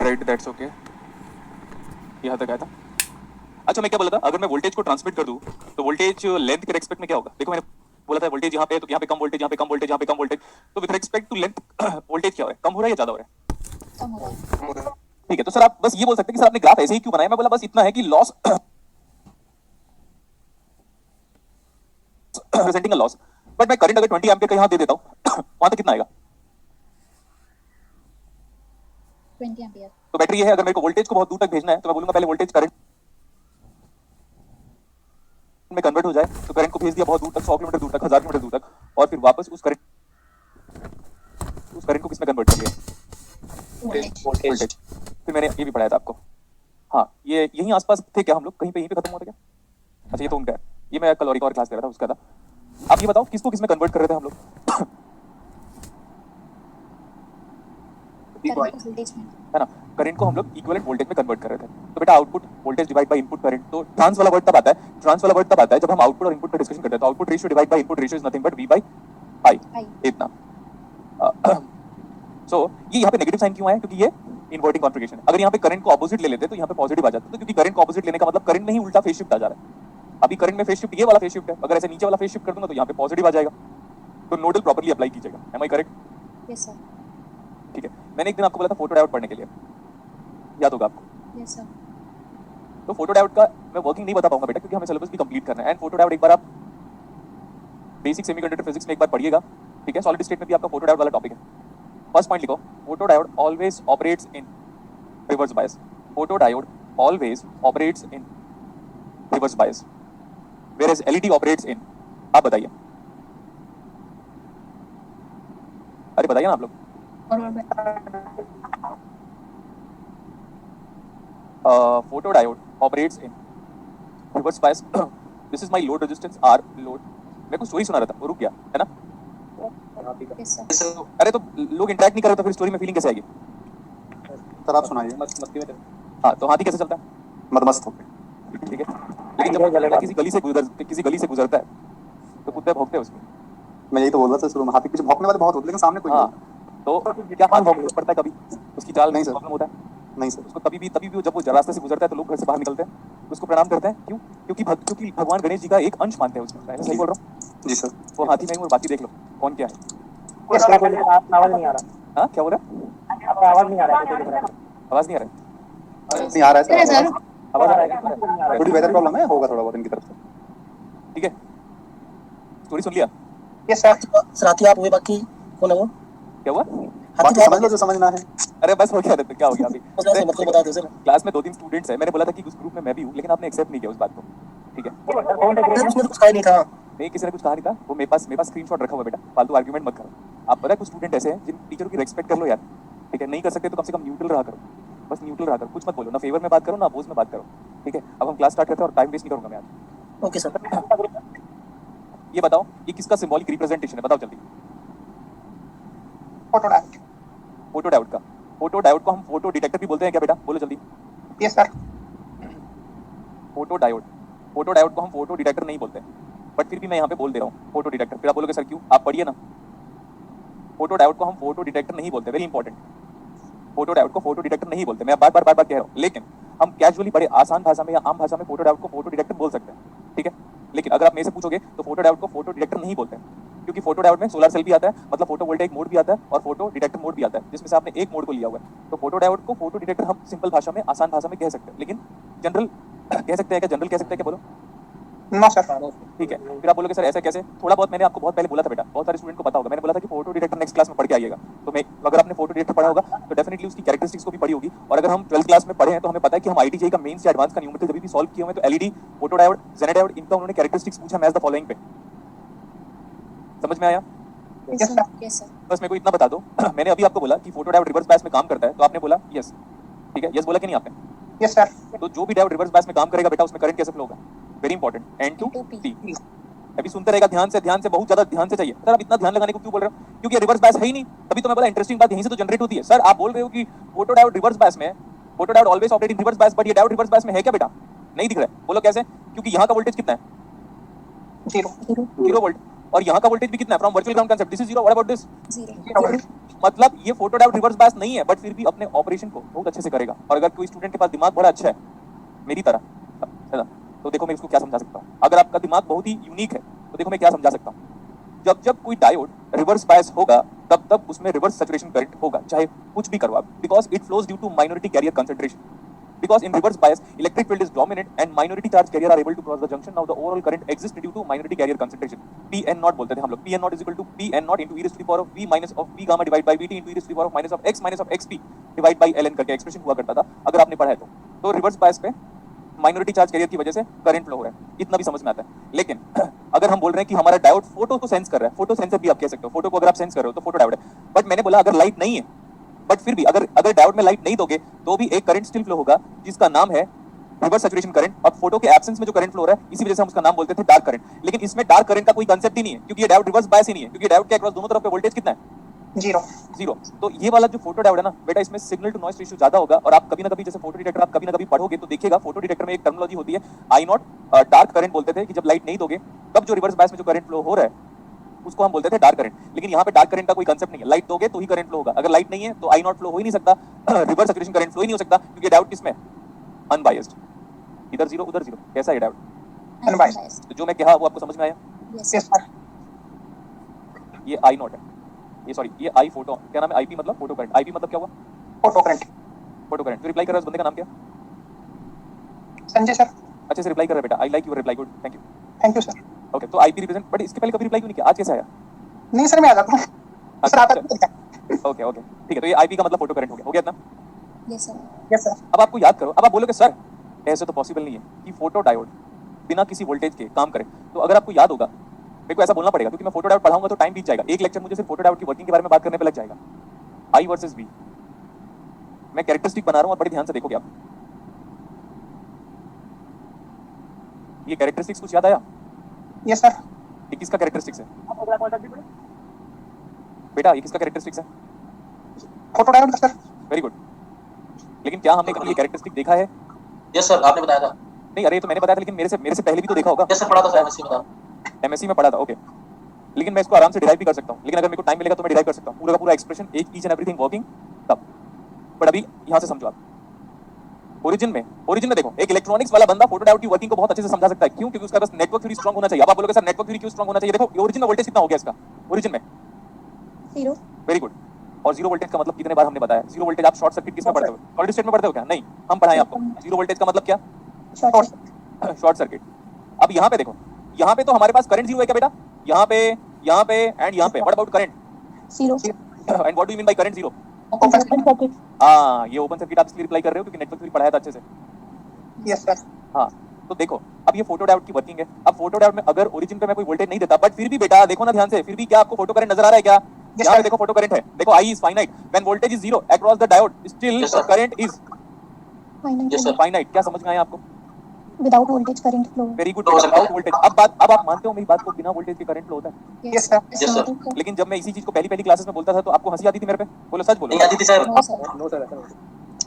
Right that's okay. यहाँ तक आया था। अच्छा मैं क्या बोला था, अगर मैं वोल्टेज को ट्रांसमिट कर दूं तो वोल्टेज लेंथ के रेस्पेक्ट में क्या होगा? देखो मैंने बोला था वोल्टेज यहाँ पे, तो यहाँ पे कम वोल्टेज, यहाँ पे कम वोल्टेज, यहाँ पे कम वोल्टेज, तो with respect to length voltage क्या हो रहा है, कम हो रहा है या ज्यादा हो रहा है? कम हो रहा है। ठीक है, तो सर आप बस ये बोल सकते हैं कि सर आपने ग्राफ ऐसे ही क्यों बनाया? मैं बोला बस इतना है कि loss presenting a loss, but मैं करंट अगर 20 एम्पीयर का यहाँ दे देता हूँ वहां तक कितना आएगा? 20 एम्पीयर। तो बैटरी ये है, अगर मेरे को वोल्टेज को बहुत दूर तक भेजना है तो मैं बोलूंगा पहले वोल्टेज करंट में कन्वर्ट हो जाए, तो करंट को भेज दिया बहुत दूर तक, 100 किलोमीटर दूर तक, 1000 किलोमीटर दूर तक, और फिर वापस उस करंट को किस में कन्वर्ट कर दिया? वोल्टेज। फिर मैंने ये भी पढ़ाया था आपको। हाँ, ये यहीं आसपास थे क्या हम लोग? कहीं पे यहीं पे खत्म होता क्या? अच्छा ये तो उनका है, ये मैं कल और एक और क्लास ले रहा था उसका था। आप ये बताओ किसको किस में कन्वर्ट कर रहे थे हम लोग? वोल्टेज में, है ना, करंट को हम लोग इक्विवेलेंट वोल्टेज में कन्वर्ट कर रहे थे। तो बेटा output voltage divide by input current, तो ट्रांस वाला वर्ड तब आता है, ट्रांस वाला वर्ड तब आता है जब हम आउटपुट और इनपुट का डिस्कशन करते हैं। तो output ratio divide by input ratio is nothing but V by I, इतना। सो ये यहाँ पे नेगेटिव साइन क्यों आया? क्योंकि ये इनवर्टिंग कॉन्फ़िगरेशन है। अगर यहाँ पे करंट को ऑपोजिट ले लेते तो यहाँ पे पॉजिटिव आ जाता, तो क्योंकि करंट को ऑपोजिट लेने का मतलब करंट में ही उल्टा फेज शिफ्ट आ जा रहा है। अभी करंट में फेज शिफ्ट ये वाला फेज शिफ्ट है, अगर ऐसे नीचे वाला फेज शिफ्ट कर दूंगा तो यहाँ पे पॉजिटिव आ जाएगा। तो नोडल प्रॉपर्ली अप्लाई कीजिएगा। Am I correct? Yes sir. ठीक है, मैंने एक दिन आपको बोला था फोटो डायोड पढ़ने के लिए, याद होगा आपको? Yes sir. तो फोटो डायोड का मैं वर्किंग नहीं बता पाऊंगा बेटा, क्योंकि हमें सिलेबस भी कंप्लीट करना है। एंड फोटो डायोड एक बार आप बेसिक सेमीकंडक्टर फिजिक्स में एक बार पढ़िएगा, ठीक है? सॉलिड स्टेट में भी आपका फोटो डायोड वाला टॉपिक है। फर्स्ट पॉइंट लिखो, photo diode always operates in reverse bias. Photo diode always operates in reverse bias, whereas LED operates in, आप बताइए, अरे बताइए ना आप लोग। Photo diode operates in reverse bias. This is my load resistance R load. मैं कुछ story सुना रहा था, वो रुक गया है ना? Yes sir. अरे तो लोग इंटरेक्ट नहीं कर रहे तो फिर स्टोरी में फीलिंग कैसे आएगी? सर आप सुनाइए। मस्ती में। हाँ, तो हाथी कैसे चलता है? मदमस्त होके। ठीक है, लेकिन जब किसी गली से गुजरता है तो कुत्ते भौंकते हैं उसमें। मैं यही तो बोल रहा था शुरू में, हाथी पीछे भौंकने वाले बहुत होते हैं लेकिन सामने कोई नहीं होता। तो क्या हाथ भौंकना पड़ता है कभी? उसकी चाल नहीं सर। प्रॉब्लम होता है? नहीं सर। उसको तभी भी जब वो रास्ते से गुजरता है तो लोग घर से बाहर निकलते हैं, उसको प्रणाम करते हैं। क्यों? क्योंकि भगवान गणेश जी का एक अंश मानते हैं उसमें। मैं सही बोल रहा हूँ? जी सर। वो हाथी नहीं, वो बाकी देख लो कौन क्या है। आवाज नहीं आ रहा। हाँ क्या बोल रहा है? आपका आवाज नहीं आ रहा है। आवाज नहीं आ रहा है? नहीं आ रहा है सर। आवाज आ रहा है? थोड़ी वेदर प्रॉब्लम है, होगा थोड़ा बहुत इनकी तरफ से। ठीक है, स्टोरी सुन लिया? Yes sir. साथी आप हुए, बाकी कौन है वो? क्या हुआ? बाकी समझ लो जो समझना है। अरे बस हो गया, क्या हो गया अभी? मतलब बता दो सर। क्लास में 2-3 स्टूडेंट्स हैं, मैंने बोला था कि उस ग्रुप में मैं भी हूँ, लेकिन आपने एक्सेप्ट नहीं किया उस बात को। ठीक है, उसमें तो कुछ कहा ही नहीं था। नहीं किसी ने कुछ कहा नहीं था, वो मेरे पास स्क्रीनशॉट रखा हुआ है बेटा, फालतू आर्गुमेंट मत करो। आप पता है कुछ स्टूडेंट ऐसे हैं जिन टीचर की रिस्पेक्ट कर लो यार, ठीक है? नहीं कर सकते तो कम से कम न्यूट्रल रहा करो, बस न्यूट्रल रहा करो, कुछ मत बोलो, ना फेवर में बात करो ना अपोज में बात करो, ठीक है? अब हम क्लास स्टार्ट करते हैं और टाइम वेस्ट नहीं करूंगा मैं आज। Okay sir. ये बताओ ये किसका सिंबॉलिक रिप्रेजेंटेशन है? बताओ जल्दी। Photo diode. फोटो डायोड का। फोटो डायोड को हम फोटो डिटेक्टर भी बोलते हैं क्या बेटा? बोलो जल्दी। Yes sir. फोटो डायोड को हम फोटो डिटेक्टर नहीं बोलते, बट फिर भी मैं यहाँ पे बोल दे रहा हूँ फोटो डिटेक्टर। फिर आप बोलोगे सर क्यों? आप पढ़िए ना। फोटो डायोड को हम फोटो डिटेक्टर नहीं बोलते, वेरी इंपॉर्टेंट। फोटो डायोड को फोटो डिटेक्टर नहीं बोलते, मैं बार बार कह रहा हूँ, लेकिन हम कैजुअली बड़े आसान भाषा में या आम भाषा में फोटो डायोड को फोटो डिटेक्टर बोल सकते हैं, ठीक है? लेकिन अगर आप मेरे से पूछोगे तो फोटो डायोड को फोटो डिटेक्टर नहीं बोलते, क्योंकि फोटो डायोड में सोलर सेल भी आता है, मतलब फोटो वोल्टेइक मोड भी आता है और फोटो डिटेक्टर मोड भी आता है, जिसमें से आपने एक मोड को लिया हुआ है। तो फोटो डायोड को फोटो डिटेक्टर हम सिंपल भाषा में, आसान भाषा में कह सकते हैं, लेकिन जनरल कह सकते हैं क्या? जनरल कह सकते हैं क्या? बोलो। No sir. ठीक है, फिर आप बोलोगे सर ऐसा कैसे? थोड़ा बहुत मैंने आपको बहुत पहले बोला था बेटा, बहुत सारे स्टूडेंट को पता होगा, मैंने बोला था कि फोटो डिटेक्टर नेक्स्ट क्लास में पढ़ के आइएगा। तो मैं अगर आपने फोटो डिटेक्टर पढ़ा होगा तो डेफिनेटली उसकी कैरेक्टरिस्टिक्स को भी पढ़ी होगी, और अगर हम 12th क्लास में पढ़े हैं तो हमें पता है कि हम आईटीजेई का मेंस या एडवांस का न्यूमेरिकल जब भी सॉल्व किए हुए हैं तो LED, photo diode, Janet diode, इनका उन्होंने कैरेक्टरिस्टिक्स पूछा मैच द फॉलोइंग पे। समझ में आया? Yes sir. बस मेरे को इतना बता दो। मैंने अभी आपको बोला कि फोटो डायोड रिवर्स बायस में काम करता है, तो आपने बोला यस, ठीक है? यस बोला कि नहीं आपने? Yes sir. तो जो भी डायोड रिवर्स बायस में काम करेगा बेटा उसमें करंट कैसे फ्लो होगा? Very important, N2P। अभी सुनते रहेगा ध्यान से, बहुत ज्यादा ध्यान से चाहिए। सर आप इतना ध्यान लगाने को क्यों बोल रहे हो? क्योंकि रिवर्स बायस है ही नहीं, तभी तो मैं बोला इंटरेस्टिंग बात यहीं से तो जनरेट होती है। सर आप बोल रहे हो कि फोटो डायोड रिवर्स बायस में, photo diode always operate in reverse bias, but ये डायोड रिवर्स बायस में है क्या बेटा? नहीं दिख रहा है। बोलो कैसे? क्योंकि यहाँ का वोल्टेज कितना है? 0 0 वोल्ट, और यहाँ का वोल्टेज भी कितना है? From virtual ground concept this is 0, what about this? 0। मतलब ये फोटो डायोड रिवर्स बायस नहीं है, बट फिर भी अपने ऑपरेशन को बहुत अच्छे से करेगा। और अगर कोई स्टूडेंट के पास दिमाग बड़ा अच्छा है मेरी तरह, है ना, तो देखो मैं इसको क्या समझा सकता हूँ। अगर आपका दिमाग बहुत ही यूनिक है तो देखो मैं क्या समझा सकता हूँ। जब जब कोई डायोड रिवर्स बायस होगा तब तब उसमें रिवर्स सैचुरेशन करंट होगा, चाहे कुछ भी करवा, because it flows due to minority carrier concentration. Because in reverse bias, electric field is dominant and minority charge carrier are able to cross the junction. Now the overall current exists due to minority carrier concentration. Pn naught बोलते थे हम लोग. Pn naught is equal to Pn naught into e raised to the power of v minus of v gamma divided by vt into e raised to the power of minus of xp divided by ln करके expression हुआ करता था अगर आपने पढ़ा है तो। तो रिवर्स बायस पे माइनॉरिटी चार्ज कैरियर की वजह से करंट फ्लो हो रहा है, इतना भी समझ में आता है। लेकिन अगर हम बोल रहे हैं कि हमारा डायोड फोटो को सेंस कर रहा है, फोटो सेंसर भी आप कह सकते हो, फोटो को अगर आप सेंस कर रहे हो तो फोटो डायोड है। बट मैंने बोला अगर लाइट नहीं है, बट फिर भी अगर डायोड में लाइट नहीं दोगे तो भी एक करंट स्टिल फ्लो होगा जिसका नाम है रिवर्स सैचुरेशन करंट। और फोटो के एब्सेंस में जो करंट फ्लो हो रहा है इसी वजह से हम उसका नाम बोलते थे डार्क करंट। लेकिन इसमें डार्क करंट का कोई कांसेप्ट ही नहीं है क्योंकि ये डायोड रिवर्स बायस ही नहीं है, क्योंकि डायोड के अक्रॉस दोनों तरफ पे वोल्टेज कितना है? जीरो। तो ये वाला जो फोटो डायोड है ना बेटा, इसमें सिग्नल टू नॉइस रेशियो ज्यादा होगा। और आप कभी ना कभी जैसे फोटो डिटेक्टर आप कभी ना कभी पढ़ोगे तो देखिएगा, फोटो डिटेक्टर में एक टर्मिनोलॉजी होती है आई नॉट, डार्क करंट बोलते थे कि जब लाइट नहीं दोगे तब जो रिवर्स बायस में जो करंट फ्लो हो रहा है उसको हम बोलते थे डार्क करंट। लेकिन यहाँ पे डार्क करंट का कोई कांसेप्ट नहीं है, लाइट दोगे तो ही करंट फ्लो होगा, अगर लाइट नहीं है तो आई नॉट फ्लो हो ही नहीं सकता, रिवर्स सैचुरेशन करंट फ्लो ही नहीं हो सकता, क्योंकि डायोड किसमें अनबायस्ड, इधर जीरो उधर जीरो। कैसा है डायोड? Unbiased. तो जो मैं कहा वो आपको समझ में आया? Yes, Yes, sir. sir. ये आई नॉट है, ये सॉरी ये आई फोटो, क्या नाम है? आईपी मतलब फोटो करंट, आईपी मतलब क्या हुआ? Photo current. Photo current. तो रिप्लाई कर रहा है उस बंदे का नाम क्या? संजय सर. अच्छे से रिप्लाई कर रहा है बेटा, I like your reply, good, thank you. Thank you sir. Okay, तो आईपी रिप्रेजेंट, बट इसके पहले कभी रिप्लाई क्यों नहीं किया, आज कैसे आया? नहीं सर, मैं आ जाता हूँ सर, आता हूँ. ओके ओके ठीक है, तो ये आईपी का मतलब फोटो करंट हो गया इतना। Yes, sir. Yes sir. अब आपको याद करो, अब आप बोलोगे सर ऐसे तो पॉसिबल नहीं है कि फोटो डायोड बिना किसी वोल्टेज के काम करे। तो अगर आपको याद होगा, मेरे को ऐसा बोलना पड़ेगा क्योंकि मैं फोटो डायोड पढ़ाऊंगा तो टाइम बीत जाएगा, एक लेक्चर मुझे सिर्फ फोटो डायोड की वर्किंग के बारे में बात करने पे लग जाएगा। आई वर्सेस वी, मैं कैरेक्टरिस्टिक बना रहा हूं और बड़े ध्यान से देखोगे आप। ये कैरेक्टरिस्टिक्स कुछ याद आया? Yes sir. ये किसका कैरेक्टरिस्टिक्स है बेटा? ये किसका कैरेक्टरिस्टिक्स है? फोटो डायोड का सर. Very good. लेकिन क्या हमने कभी ये कैरेक्टरिस्टिक देखा है? यस सर, आपने बताया था. नहीं, अरे ये तो मैंने बताया था, लेकिन मेरे से पहले भी तो देखा होगा। यस सर, पढ़ा था सर एमएससी में था. एमएससी में पढ़ा था, ओके। लेकिन मैं इसको आराम से डिराइव भी कर सकता हूँ, लेकिन अगर मेरे को टाइम मिलेगा तो मैं डिराइव कर सकता हूँ पूरा का पूरा expression, each and everything working तब। बट अभी यहाँ से समझो आप। ओरिजिन में देखो, एक इलेक्ट्रॉनिक्स वाला बंदा फोटो डायोड की वर्किंग को बहुत अच्छे से समझा सकता है। क्यों? क्योंकि उसका बस नेटवर्क थ्योरी स्ट्रांग होना चाहिए। अब आप बोलोगे सर नेटवर्क थ्योरी क्यों स्ट्रांग होना चाहिए? देखो ओरिजिन में वोल्टेज कितना हो गया इसका, ओरिजिन में 0. Very good. और जीरो वोल्टेज का मतलब कितने बार हमने बताया? जीरो वोल्टेज आप शॉर्ट सर्किट किसमें पढ़ते हो? सॉलिड स्टेट में पढ़ते हो क्या? नहीं, हम पढ़ाएं आपको। जीरो वोल्टेज का मतलब क्या? Short. Short circuit. अब यहाँ पे देखो, यहाँ पे तो हमारे पास करंट जीरो है क्या बेटा? यहाँ पे एंड यहाँ पे। What about current? 0. And what do you mean by current zero? Open circuit. हाँ, ये ओपन सर्किट आप इसलिए रिप्लाई कर रहे हो क्योंकि नेटवर्क थ्योरी पढ़ाया था अच्छे से। Yes sir. हाँ, तो देखो अब ये फोटो डायोड की वर्किंग है। अब फोटो डायोड में अगर ओरिजिन पे मैं कोई वोल्टेज नहीं देता, बट फिर भी बेटा देखो ना ध्यान से, फिर भी क्या आपको फोटो करंट नजर आ रहा है क्या? यहाँ पे देखो फोटो करंट है, देखो I is finite when voltage is zero across the diode still Yes, sir. current is Finite. Yes, sir. finite। क्या समझ में आया आपको? Without voltage, current flow. Very good. हो सकता है। Without voltage. अब आप मानते हो मेरी बात को, बिना वोल्टेज के करंट फ्लो होता है? Yes, sir. Yes, sir. sir. लेकिन जब मैं इसी चीज को पहली क्लासेस में बोलता था तो आपको हंसी आती थी मेरे पे? बोलो सच बोलो। नहीं आती थी सर. No, sir.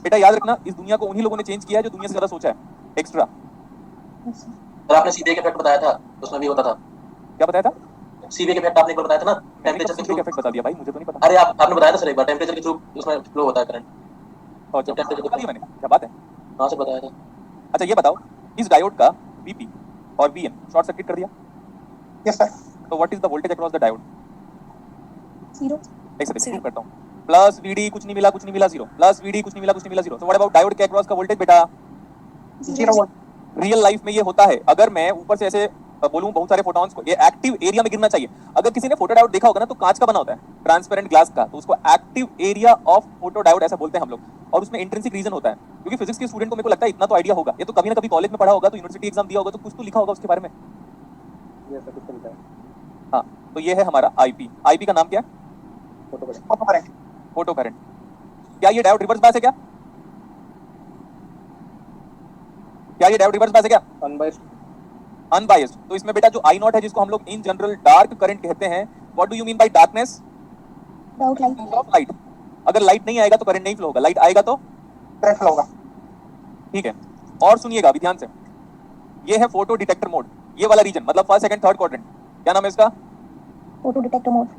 बेटा याद रखना, इस दुनिया को उन्हीं लोगों ने चेंज किया है जो दुनिया से ज्यादा सोचा है एक्स्ट्रा। Yes, sir. सर आपने सीबीए के इफेक्ट बताया था, उसमें भी होता था. क्या बताया था? सीबीए के इफेक्ट आपने एक बार बताया था ना, मैंने टेम्परेचर कब के थ्रू. इफेक्ट बता दिया भाई? मुझे तो नहीं पता। अरे आपने बताया था सर एक बार, टेम्परेचर के थ्रू उसमें फ्लो होता है करंट. और जब टेम्परेचर बता दिया मैंने, क्या बात है? हाँ सर बताया था. अच्छा ये बताओ, इस डायोड का Vp और Vn शॉर्ट सर्किट कर दिया, यस सर. तो what is the voltage across the diode? 0. ऐसे प्रूव करता हूं। प्लस Vd कुछ नहीं मिला जीरो, प्लस Vd कुछ नहीं मिला जीरो। तो व्हाट अबाउट डायोड के अक्रॉस का वोल्टेज बेटा? 0 वोल्ट. रियल लाइफ में ये होता है। अगर मैं ऊपर से ऐसे बोलूं बहुत सारे फोटॉन्स को, ये एक्टिव एरिया में गिरना चाहिए। अगर किसी ने फोटो डायोड देखा होगा ना तो कांच का बना होता है, ट्रांसपेरेंट ग्लास का, तो उसको active area of photo diode ऐसा बोलते हैं हम लोग। और उसमें इंट्रिंसिक रीजन होता है, क्योंकि फिजिक्स के स्टूडेंट को मेरे को लगता है इतना तो आइडिया होगा, ये तो कभी ना कभी कॉलेज में पढ़ा होगा, तो यूनिवर्सिटी एग्जाम दिया होगा तो कुछ तो लिखा होगा उसके बारे में। हाँ, तो ये है हमारा आईपी का नाम क्या है? Photo current. Photo current. क्या ये डायोड रिवर्स बायस है क्या? ये डायोड रिवर्स बायस है क्या? अनबायस्ड। तो इसमें बेटा जो आई नॉट है, जिसको हम लोग इन जनरल डार्क करंट कहते हैं, what do you mean by darkness? Without light. Of light. अगर लाइट नहीं आएगा तो करंट नहीं फ्लो होगा, लाइट आएगा तो करंट फ्लो होगा. ठीक है। और सुनिएगा अभी ध्यान से, ये है फोटो डिटेक्टर मोड, ये वाला रीजन, मतलब फर्स्ट सेकंड थर्ड क्वाड्रेंट। क्या नाम है इसका? Photo detector mode.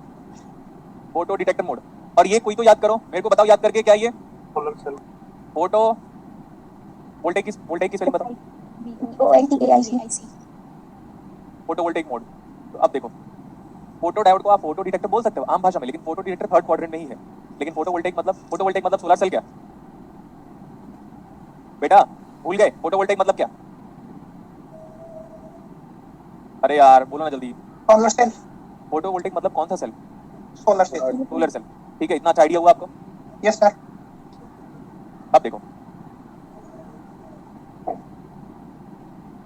Photo detector mode. और ये कोई तो याद करो, मेरे को बताओ याद करके क्या ये सोलर सेल फोटो वोल्टेक की स्पेलिंग बताओ। VOLTAIC photovoltaic mode. तो अब देखो फोटो डायोड को आप फोटो डिटेक्टर बोल सकते हो आम भाषा में, लेकिन फोटो डिटेक्टर थर्ड क्वाड्रेंट में ही है। लेकिन फोटो वोल्टेक मतलब सोलर सेल क्या बेटा, भूल गए? फोटो वोल्टेक मतलब क्या? अरे यार बोलो ना जल्दी। सोलर सेल फोटो वोल्टेक मतलब कौन सा सेल? Solar cell solar cell. ठीक है, इतना अच्छा आइडिया हुआ आपको। यस सर अब देखो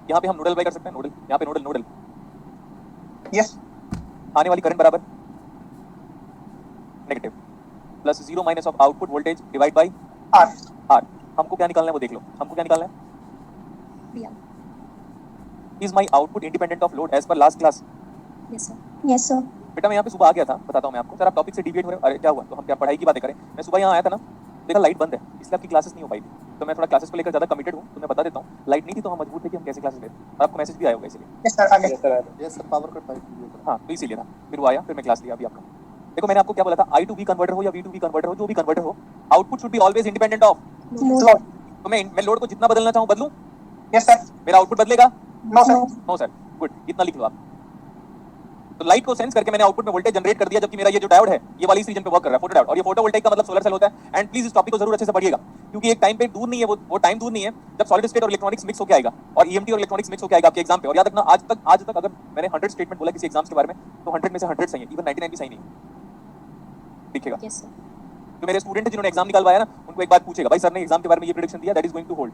यहाँ पे हम नोडल अप्लाई कर सकते हैं, नोडल यहाँ पे नोडल यस आने वाली करंट बराबर negative plus zero minus of output voltage divide by R R. हमको क्या निकालना है वो देख लो, हमको क्या निकालना है? Is my output independent of load as per last class? Yes sir. बेटा मैं यहाँ पे सुबह आ गया था, बताता हूँ मैं आपको। सर आप टॉपिक से डिविएट हो रहे हो। अरे क्या हुआ? तो हम क्या पढ़ाई की बातें करें? मैं सुबह यहाँ आया था ना, देखा लाइट बंद है, इसलिए आपकी क्लासेस नहीं हो पाई थी। तो मैं थोड़ा क्लासेस को लेकर ज्यादा कमिटेड हूँ, तो मैं बता देता हूँ। लाइट नहीं थी तो हम मजबूर थे कि हम कैसे क्लासेस लें, और आपको मैसेज भी आया होगा इसलिए। यस सर आगे ये सर पावर कट पाइप हाँ तो इसीलिए था, फिर वो आया, फिर मैं क्लास लिया अभी आपका। देखो मैंने आपको क्या बोला था, I to V कन्वर्टर हो या V to V कन्वर्टर हो, जो भी कन्वर्टर हो, output should be always independent of. Load तो मैं लोड को जितना बदलना चाहूँ बदलूं, यस सर मेरा आउटपुट बदलेगा? No sir no sir. Good, इतना लिख लो आप। तो लाइट को सेंस करके मैंने आउटपुट में वोल्टेज जनरेट कर दिया, जबकि मेरा ये जो डायोड है ये वाली इस रीजन पे वर्क कर रहा है, फोटो डायोड। और ये फोटो वोल्टेक का मतलब सोलर सेल होता है। एंड प्लीज इस टॉपिक को जरूर अच्छे से पढ़िएगा, क्योंकि एक टाइम पे दूर नहीं है, वो टाइम दूर नहीं है जब सॉलिड स्टेट और इलेक्ट्रॉनिक्स मिक्स होकर आएगा, और ईएमटी और इलेक्ट्रॉनिक्स मिक्स होकर आएगा आपके एग्जाम पे। और याद रखना, आज तक अगर मैंने 100 स्टेटमेंट बोला किसी एग्जाम्स के बारे में, तो 100 में से 100 सही है, इवन 99 भी सही नहीं दिखेगा। Yes sir. जो मेरे स्टूडेंट है जिन्होंने एग्जाम निकालवाया ना, उनको एक बात पूछेगा, भाई सर ने एग्जाम के बारे में ये प्रेडिक्शन दिया, that is going to hold.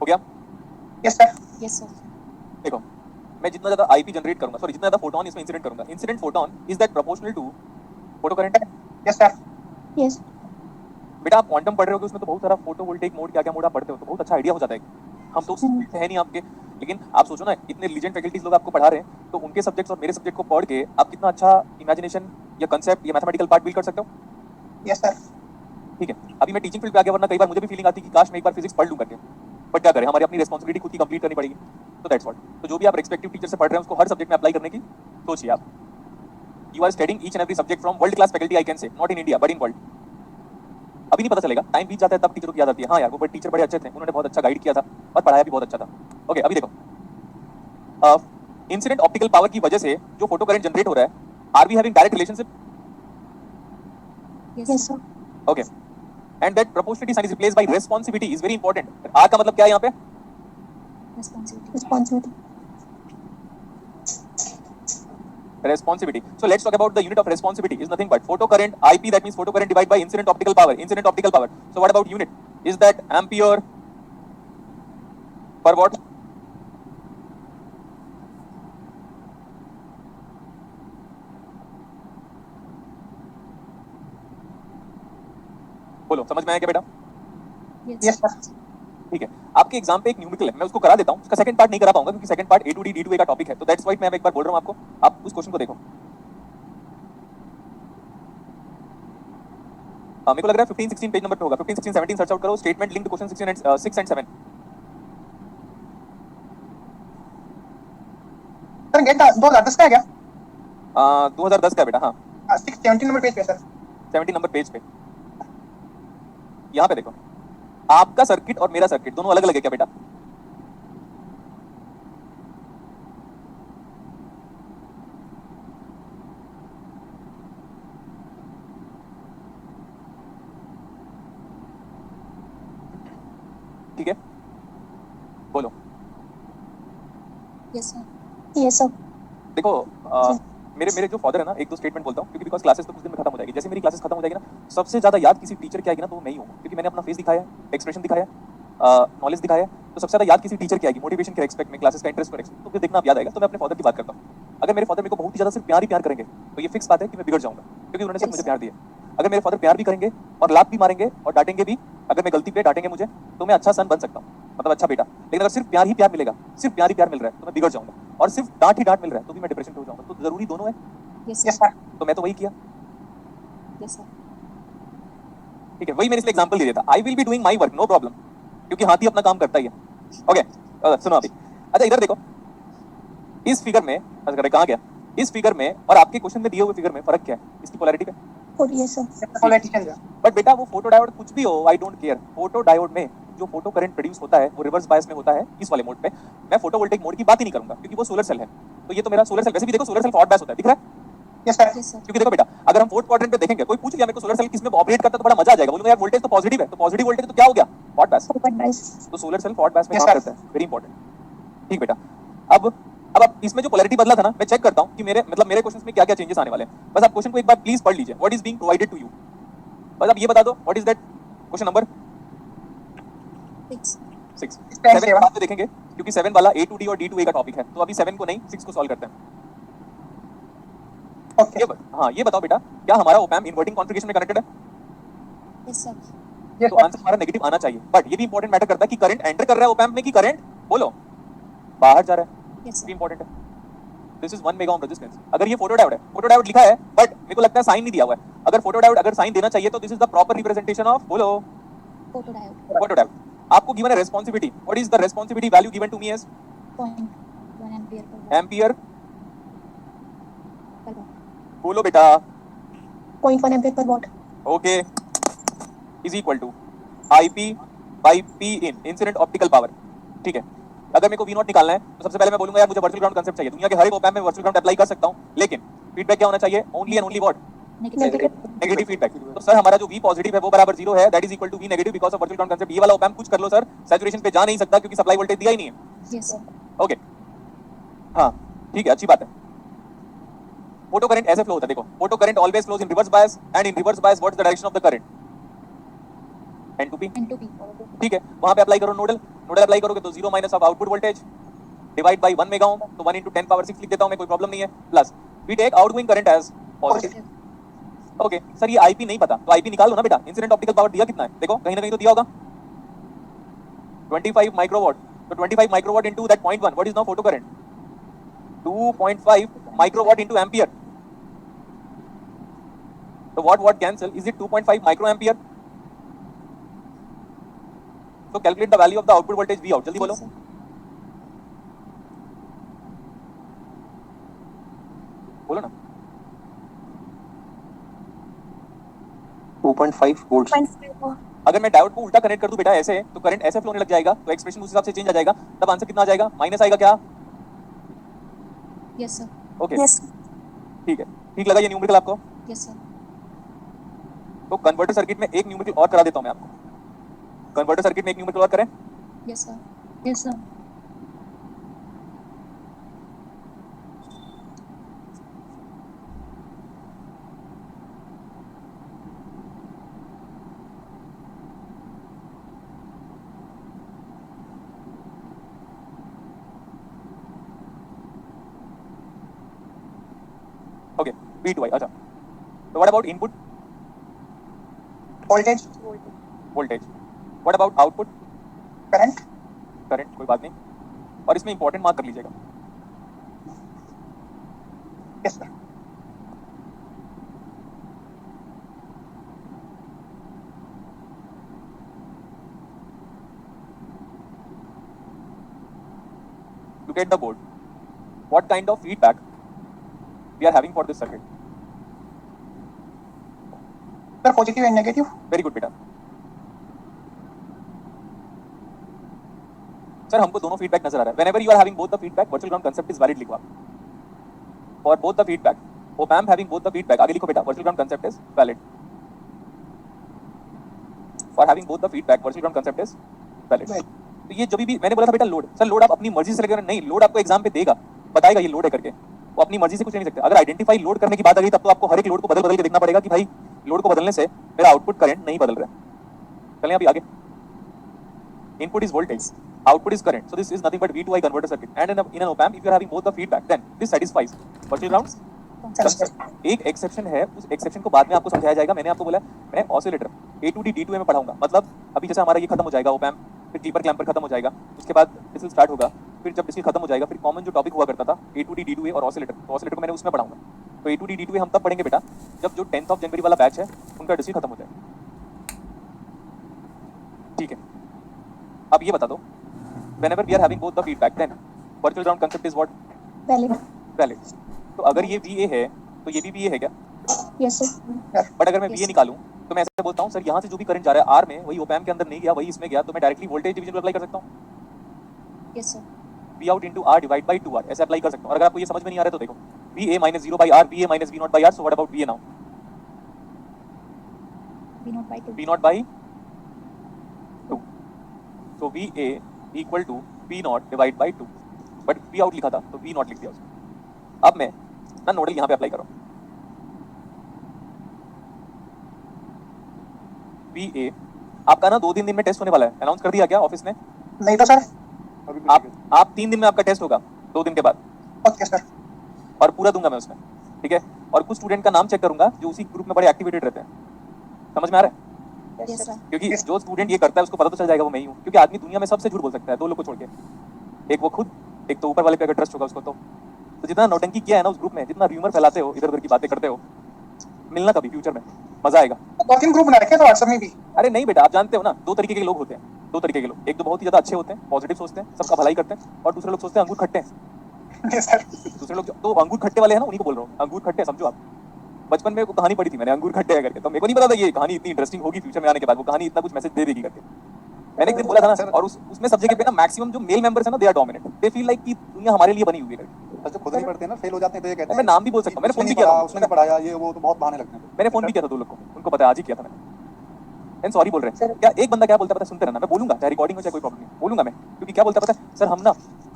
हो गया? Yes sir Yes sir. देखो मैं जितना ज्यादा आईपी जनरेट करूंगा, सॉरी जितना ज्यादा फोटोन इसमें इंसिडेंट करूंगा, incident photon is that proportional to photo current. Yes sir Yes. बेटा आप क्वांटम पढ़ रहे हो कि उसमें तो बहुत सारा फोटो वोल्टेक मोड क्या क्या मोड आप पढ़ते हो, तो बहुत अच्छा आइडिया हो जाता है। हम तो उसमें है नहीं आपके, लेकिन आप सोचो ना, इतने लीजेंड फैकल्टीज लोग आपको पढ़ा रहे हैं, तो उनके सब्जेक्ट्स और मेरे सब्जेक्ट को पढ़ के आप कितना अच्छा इमेजिनेशन या कंसेप्ट या मैथमेटिकल पार्ट बिल्ड कर सकते हो। यस सर ठीक है, अभी मैं टीचिंग फील्ड पे आ गया, वरना कई बार मुझे भी फीलिंग आती कि काश मैं एक बार फिजिक्स पढ़ लूं करके, बट क्या करें, हमारी अपनी रिस्पांसिबिलिटी खुद ही कंप्लीट करनी पड़ेगी। तो दैट्स व्हाट। तो जो भी आप रिस्पेक्टिव टीचर से पढ़ रहे हैं उसको हर सब्जेक्ट में अप्लाई करने की सोचिए आप। You are studying each and every subject from world class faculty, I can say, not in India but in world. अभी नहीं पता चलेगा, टाइम बीत जाता है तब टीचरों की याद आती है, हाँ यार वो टीचर बड़े अच्छे थे, उन्होंने बहुत अच्छा गाइड किया था और पढ़ाया भी बहुत अच्छा था। ओके अभी देखो, इंसिडेंट ऑप्टिकल पावर की वजह से जो फोटो करंट जनरेट हो रहा है, are we having direct relationship? Yes sir. Okay, and that proportionality sign is replaced by responsibility is very important. R का मतलब क्या है यहाँ पे? Responsibility. Responsibility. So let's talk about the unit of responsibility is nothing but photo current IP, that means photo current divided by incident optical power. Incident optical power. So what about unit? Is that ampere per watt? बोलो समझ में आया क्या बेटा? Yes sir ठीक है, आपके exam पे एक न्यूमेरिकल है, मैं उसको करा देता हूं, उसका सेकंड पार्ट नहीं करा पाऊंगा क्योंकि second part A to D D to A का टॉपिक है, तो दैट्स व्हाई मैं एक बार बोल रहा हूं आपको, आप उस क्वेश्चन को देखो। मेरे को लग रहा है 15 16 पेज नंबर पे होगा, 15 16 17 सर्च आउट करो, statement linked question 16 and 6 and 7। Sir GATE 2010 का है क्या 2010 का है बेटा। हाँ 617 नंबर पेज पे सर 70 नंबर पेज पे, यहाँ पे देखो, आपका सर्किट और मेरा सर्किट दोनों अलग अलग है क्या बेटा? ठीक है, बोलो। Yes sir. Yes sir. देखो मेरे जो फादर है ना, एक दो स्टेटमेंट बोलता हूँ क्योंकि बिकॉज क्लासेस तो कुछ दिन में खत्म हो जाएगी। जैसे मेरी क्लासेस खत्म हो जाएगी ना, सबसे ज्यादा याद किसी टीचर की आएगी ना, तो वो मैं ही हूँ, क्योंकि मैंने अपना फेस दिखाया है, एक्सप्रेशन दिखाया है, नॉलेज दिखाया है। तो सबसे ज्यादा याद किसी टीचर की आएगी, मोटिवेशन के एक्सपेक्ट में, क्लासेस का इंटरेस्ट को एक्सपेक्ट, तो फिर देखना आप याद आएगा। तो मैं अपने फादर की बात करता हूँ, अगर मेरे फादर मेरे को बहुत ही ज्यादा सिर्फ प्यार ही प्यार करेंगे, तो ये फिक्स बात है कि मैं बिगड़ जाऊंगा, क्योंकि उन्होंने सिर्फ मुझे प्यार दिया। अगर मेरे फादर प्यार भी करेंगे और लात भी मारेंगे और डांटेंगे भी, अगर मैं गलती पे डांटेंगे मुझे, तो मैं अच्छा सन बन सकता हूँ, मतलब अच्छा बेटा। लेकिन अगर सिर्फ प्यार ही प्यार मिलेगा, सिर्फ प्यार ही प्यार मिल रहा है, तो मैं बिगड़ जाऊंगा, और सिर्फ डांट ही डांट मिल रहा है तो भी मैं डिप्रेशन पे हो जाऊंगा। तो जरूरी दोनों है। Yes yes sir. सर तो मैं तो वही किया, Yes, sir. ठीक है, वही मैंने इसलिए एग्जांपल दे दिया था, I will be doing my work, no problem, क्योंकि हाथी अपना काम करता ही है। ओके, सुनो अभी। अच्छा इधर देखो, इस फिगर में कहाँ गया, इस फिगर में और आपके क्वेश्चन में दिए हुए फिगर में फर्क क्या है इसकी पोलैरिटी का? Oh, yes, sir. पॉलिटिशियन का बट बेटा वो फोटो डायोड कुछ भी हो, I don't care, photo diode में जो फोटो करंट प्रोड्यूस होता है वो रिवर्स बायस में होता है इस वाले मोड पे। मैं फोटोवोल्टिक मोड की बात ही नहीं करूंगा क्योंकि वो सोलर सेल है। तो ये तो मेरा सोलर सेल, वैसे भी देखो सोलर सेल फॉरवर्ड बायस होता है, दिख रहा है? Yes sir Yes, sir. क्योंकि देखो बेटा, अगर हम फोर्थ क्वाड्रेंट पे देखेंगे, कोई पूछ लिया मेरे को सोलर सेल किस में ऑपरेट करता है तो बड़ा मजा आ जाएगा, बोलूंगा यार वोल्टेज तो पॉजिटिव है, तो पॉजिटिव वोल्टेज तो क्या हो गया, फॉरवर्ड बायस। Forward bias. तो सोलर सेल फॉरवर्ड बायस में Yes, काम sir. करता है, वेरी इंपॉर्टेंट। ठीक बेटा, अब इसमें जो पोलैरिटी बदला था ना, मैं चेक करता हूं कि मेरे क्वेश्चंस में क्या क्या चेंजेस आने वाले हैं। बस आप क्वेश्चन को एक बार प्लीज पढ़ लीजिए, what is being provided to you. बस आप ये बता दो what is that question number 6. 6। Ten 7 seven. बाद में देखेंगे क्योंकि 7 वाला A to D और D to A का टॉपिक है, तो अभी 7 को नहीं 6 को सॉल्व करते हैं। ओके हाँ ये बताओ बेटा, क्या हमारा ओपैम्प इन्वर्टिंग कॉन्फ़िगरेशन में कनेक्टेड है? Yes, sir. यस तो आंसर हमारा नेगेटिव आना चाहिए, बट ये भी इंपॉर्टेंट मैटर करता है कि करंट एंटर कर रहा है ओपैम्प में कि करंट बोलो बाहर जा रहा है, Yes, ये भी sir. इंपॉर्टेंट है। This is 1 mega ohm resistance. अगर ये फोटो डायोड लिखा है बट मेरे को लगता है साइन नहीं दिया हुआ है। अगर फोटो डायोड अगर साइन देना चाहिए तो this is the proper representation of बोलो Photodiode. Photo diode. आपको गिवन है responsibility, what is the responsibility value given to me as 0.1 ampere per watt. Ampere? Per watt. बोलो बेटा। 0.1 ampere per watt. Okay, is equal to IP by P in incident optical power. ठीक है, अगर मेरे को V0 निकालना है तो सबसे पहले मैं बोलूंगा यार मुझे वर्चुअल ग्राउंड कांसेप्ट चाहिए। दुनिया के हर एक ओपैम्प में वर्चुअल ग्राउंड अप्लाई कर सकता हूं, लेकिन फीडबैक क्या होना चाहिए? Only and only what? Negative. Negative feedback. तो सर हमारा जो V पॉजिटिव है वो बराबर 0 है, that is equal to V negative because of virtual ground concept. ये वाला ओपैम्प कुछ कर लो सर, सैचुरेशन पे जा नहीं सकता क्योंकि सप्लाई वोल्टेज दिया ही नहीं है। Yes, sir. ओके, हाँ ठीक है, अच्छी बात है। फोटो करंट ऐसे फ्लो होता है, देखो photo current always flows in reverse bias and in reverse bias what is the direction of the current? N to P। N to P. ठीक है, वहां पे अप्लाई करो नोडल अप्लाई करोगे तो 0 minus of output voltage divide by 1 mega ohm, तो 1 into 10 power 6 लिख देता हूं मैं, कोई प्रॉब्लम नहीं है। Plus we take outgoing current as positive. Positive. Okay sir ये IP नहीं पता, तो IP निकाल लो ना बेटा। इंसिडेंट ऑप्टिकल पावर दिया कितना है? देखो कहीं ना कहीं तो दिया होगा 25 माइक्रोवाट। तो 25 microwatt into that 0.1 what is now photo current? 2.5 microwatt into ampere. तो what cancel, is it 2.5 micro ampere? तो calculate the value of the output voltage V out, जल्दी बोलो। Yes, sir. बोलो ना। 2.5 वोल्ट। 0.5 watt. अगर मैं diode को उल्टा कनेक्ट कर दूं बेटा ऐसे, तो करंट ऐसे फ्लो होने लग जाएगा, तो एक्सप्रेशन उस हिसाब से चेंज आ जाएगा। तब आंसर कितना आ जाएगा? माइनस आएगा क्या? Yes, sir. Okay Yes. ठीक है, ठीक लगा ये न्यूमेरिकल आपको? Yes, sir. तो कन्वर्टर सर्किट में एक न्यूमेरिकल और करा देता हूं मैं आपको। कन्वर्टर सर्किट में एक न्यूमेरिकल और करें। Yes, sir. Yes, sir. Okay V2I। अच्छा तो what about input voltage voltage? What about output current current? कोई बात नहीं, और इसमें इंपॉर्टेंट मार्क कर लीजिएगा। Yes sir Look at the board. What kind of feedback we are having for this circuit? Sir positive and negative Very good बेटा। Sir हमको दोनों फीडबैक नजर आ रहा है। Whenever you are having both the feedback, virtual ground concept is valid लिखो आप। For both the feedback, op-amp having both the feedback, आगे लिखो बेटा, virtual ground concept is valid. For having both the feedback, virtual ground concept is valid. तो ये जो भी मैंने बोला था बेटा लोड, सर लोड आप अपनी मर्जी से लेकर नहीं, लोड आपको एग्जाम पे देगा, बताएगा ये लोड है करके, वो अपनी मर्जी से कुछ नहीं सकते। अगर आइडेंटिफाई लोड करने की बात आ गई तब तो आपको हर एक लोड को बदल के देखना पड़ेगा कि भाई लोड को बदलने से मेरा आउटपुट करंट नहीं बदल रहा है। चलें अभी आगे। Input is voltage, output is current, so this is nothing but V2I converter circuit, and in an op amp if you are having both the feedback then this satisfies virtual ground concept. एक exception है, उस exception को बाद में आपको समझाया जाएगा। मैंने आपको बोला मैं oscillator A to D D2A में पढ़ाऊंगा, मतलब अभी जैसे हमारा ये खत्म हो जाएगा op amp, फिर क्लिपर क्लैम्पर खत्म हो जाएगा, उसके बाद डिस्क स्टार्ट होगा, फिर जब डिस्क खत्म हो जाएगा फिर कॉमन जो टॉपिक हुआ करता था A to D D2A और ऑसिलेटर, तो ऑसिलेटर को मैंने उसमें पढ़ाऊंगा। तो A2D D2A हम तब पढ़ेंगे बेटा जब जो 10th ऑफ जनवरी वाला बैच है उनका डिस्ट्रिक्ट खत्म हो जाए। ठीक है, अब ये बता दो, whenever we are having both the feedback then virtual ground concept is what? Valid. Valid. तो अगर ये VA है तो ये भी VA है क्या? Yes, sir. बट अगर मैं Yes. VA निकालूं तो मैं ऐसे बोलता हूँ सर यहाँ से जो भी करंट जा रहा है R में वही ओपैम के अंदर नहीं गया, वही इसमें गया, तो मैं डायरेक्टली वोल्टेज डिवीजन अप्लाई कर सकता हूँ। Yes, sir. V out into R divide by 2R ऐसे अप्लाई कर सकता हूँ। और अगर आपको ये समझ में नहीं आ रहा है तो देखो VA minus 0 by R, VA minus V naught by R, so what about VA now? V naught by 2. V naught by 2. So VA equal to V naught divide by 2. But V out लिखा था तो V naught लिख दिया उसको। अब मैं ना nodal यहाँ पे अप्लाई करो, VA आपका ना 2-3 दिन में टेस्ट होने वाला है, अनाउंस कर दिया क्या ऑफिस ने? नहीं तो सर। अभी कुछ नहीं है। आप 3 दिन में आपका टेस्ट होगा, 2 दिन के बाद, ओके सर। और पूरा दूंगा मैं उसमें, ठीक है? और कुछ स्टूडेंट का नाम चेक करूंगा जो उसी ग्रुप में बड़े एक्टिवेटेड रहते हैं। समझ में आ रहा है? Yes, sir. क्योंकि जो स्टूडेंट ये करता है उसको पता तो चल जाएगा वो मैं ही हूँ, क्योंकि आदमी दुनिया में सबसे झूठ बोल सकता है, 2 लोग को छोड़ के, एक वो खुद, एक तो ऊपर वाले पे अगर ट्रस्ट होगा उसको तो जितना नौटंकी किया है ना उस ग्रुप में, जितना र्यूमर फैलाते हो, इधर उधर की बातें करते हो, मिलना कभी फ्यूचर में मजा आएगा। 2-3 ग्रुप बना रखे तो व्हाट्सएप में भी। अरे नहीं बेटा, आप जानते हो ना 2 तरीके के लोग होते हैं, 2 तरीके के लोग, एक तो बहुत ही ज्यादा अच्छे होते हैं, पॉजिटिव सोचते हैं, सबका भलाई करते हैं, और दूसरे लोग सोचते हैं अंगूर खट्टे हैं। Yes, sir. दूसरे लोग तो अंगूर खट्टे वाले हैं ना, उन्हीं को बोल रहा हूँ, अंगूर खट्टे, समझो आप। बचपन में वो कहानी पढ़ी थी मैंने, अंगूर खट्टे है करके, तो मेरे को नहीं पता था ये कहानी इतनी इंटरेस्टिंग होगी फ्यूचर में आने के बाद, वो कहानी इतना कुछ मैसेज दे देगी करके। मैंने एक दिन बोला था ना, और उसमें सब जगह पे ना मैक्सिमम जो मेल मेंबर्स है ना, they are dominant, they feel like कि दुनिया हमारे लिए बनी हुई है करके। बस जब खुद नहीं पढ़ते हैं ना, फेल हो जाते हैं तो ये कहते हैं मैं नाम भी बोल सकता हूँ, मैंने फोन भी किया था, उसने नहीं पढ़ाया, ये वो तो बहुत बहाने लगते हैं। मैंने फोन भी किया था 2 लोग को, उनको पता है, आज ही किया था मैंने। सॉरी बोल रहे हैं क्या? एक बंदा क्या बोलता है पता है, सुनते रहना, मैं बोलूंगा चाहे रिकॉर्डिंग हो चाहे कोई प्रॉब्लम नहीं, बोलूंगा मैं, क्योंकि क्या बोलता है पता है सर,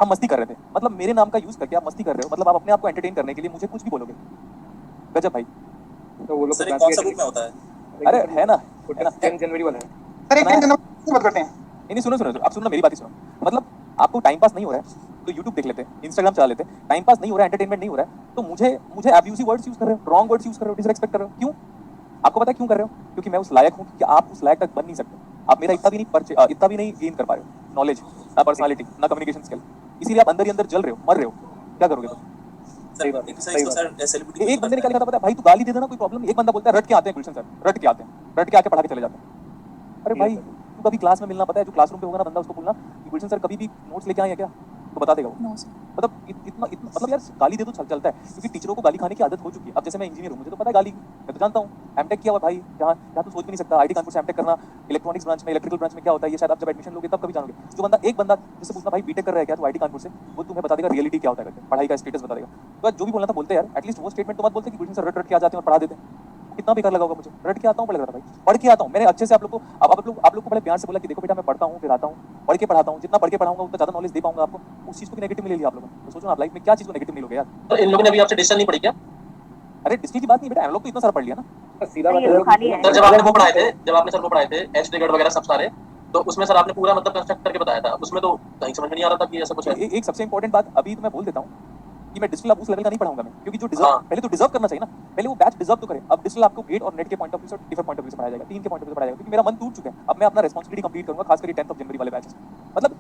हम मस्ती कर रहे थे, मतलब मेरे नाम का यूज करके आप मस्ती कर रहे हो, मतलब आप अपने आप को एंटरटेन करने के लिए मुझे कुछ भी बोलोगे। गजब भाई। तो वो लोग सर कौन सा ग्रुप में होता है? अरे है ना 10 जनवरी वाला है। सर एक दिन जनवरी की बात करते हैं। नहीं सुनो सुनो, आप सुनो मेरी बात ही सुनो, मतलब आपको टाइम पास नहीं हो रहा है तो यूट्यूब देख लेते हैं, इंस्टाग्राम चला लेते हैं, टाइम पास नहीं हो रहा है, एंटरटेनमेंट नहीं हो रहा है, तो मुझे अब्यूसिव वर्ड्स यूज कर रहे हो, रॉन्ग वर्ड्स यूज कर रहे हो, डिसरेस्पेक्ट कर रहे हो, क्यों? आपको पता है क्यों कर रहे हो? क्योंकि मैं उस लायक हूँ कि आप उस लायक तक बन नहीं सकते, आप मेरा इतना भी नहीं गेन कर पा रहे हो, नॉलेज ना, पर्सनालिटी ना, कम्युनिकेशन स्किल, इसीलिए आप अंदर ही अंदर जल रहे हो, मर रहे हो, क्या करोगे तुम? सर सेलिब्रिटी एक बंदे ने क्या लिखा था पता है, भाई तू गाली दे देना कोई प्रॉब्लम नहीं, एक बंदा बोलता है रट के आते हैं गुलशन सर, रट के आके पढ़ा के चले जाते हैं। अरे भाई तू कभी क्लास में मिलना, पता है जो क्लासरूम पे होगा ना बंदा, उसको बोलना कि गुलशन सर कभी भी नोट्स लेके आए हैं क्या, तो बता देगा वो। No, sir. मतलब इतना मतलब यार गाली दे तो चलता है, क्योंकि टीचरों को गाली खाने की आदत हो चुकी है। अब जैसे मैं इंजीनियर हूँ, मुझे तो पता है गाली, मैं तो जानता हूँ, एमटेक किया हुआ भाई, जहाँ तू सोच भी नहीं सकता, आईटी कानपुर से एमटेक करना, इलेक्ट्रॉनिक्स ब्रांच में, इलेक्ट्रिकल ब्रांच में क्या होता है ये शायद आप जब एडमिशन लोगे तब कभी जानोगे। जो एक बंदा जैसे पूछना भाई बीटेक कर रहा है क्या तो आईटी कानपुर से, वो तुम्हें बता देगा रियलिटी क्या होता है करके, पढ़ाई का स्टेटस बता देगा। तो जो भी बोलना था बोलते यार, एटलीस्ट वो स्टेटमेंट तो मत बोलते कि गुलशन सर रट के आ जाते हैं और पढ़ा देते हैं, कितना बेकार लगा होगा मुझे, रट के आता हूँ, लग रहा था भाई, पढ़ के आता हूँ। मैंने अच्छे से आप लोग को बड़े प्यार से बोला कि देखो बेटा मैं पढ़ता हूँ फिर आता हूँ, पढ़ के पढ़ाता हूँ, जितना पढ़ के पढ़ाऊंगा उतना ज्यादा नॉलेज दे पाऊंगा आपको। उस चीज को भी नेगेटिव में ले लिया आप लोगों ने, तो सोचो ना आप लाइफ में क्या चीज को नेगेटिव में लोगे यार। सर इन लोगों ने अभी आपसे डिस्कशन नहीं पढ़ी क्या? अरे डिस्ट्रिक्ट की बात नहीं बेटा, हम लोग तो इतना सारा पढ़ लिया ना। सीधा ये लोग खाली है। सर जब आपने वो पढ़ाए थे, जब आपने सर वो पढ़ाए थे एच ट्रिगर वगैरह सब सारे, तो उसमें सर आपने पूरा मतलब कंस्ट्रक्ट करके बताया था, उसमें तो कहीं समझ में नहीं आ रहा था कि ऐसा कुछ है। एक सबसे इंपॉर्टेंट बात अभी तो मैं बोल देता हूँ कि मैं डिजिटल अब उस लेवल का नहीं पढ़ाऊंगा मैं, क्योंकि जो डिजर्व हाँ। पहले तो डिजर्व करना चाहिए ना, पहले वो बैच डिजर्व तो करे। अब डिजिटल आपको गेट और नेट के पॉइंट ऑफ व्यू से, डिफरेंट पॉइंट ऑफ व्यू से पढ़ाया जाएगा, 3 के पॉइंट ऑफ व्यू से पढ़ाया जाएगा, क्योंकि मेरा मन टूट चुका है। अब मैं अपना रिस्पांसिबिलिटी कंप्लीट करूंगा, खास करके 10th ऑफ जनवरी वाले बैचेस। मतलब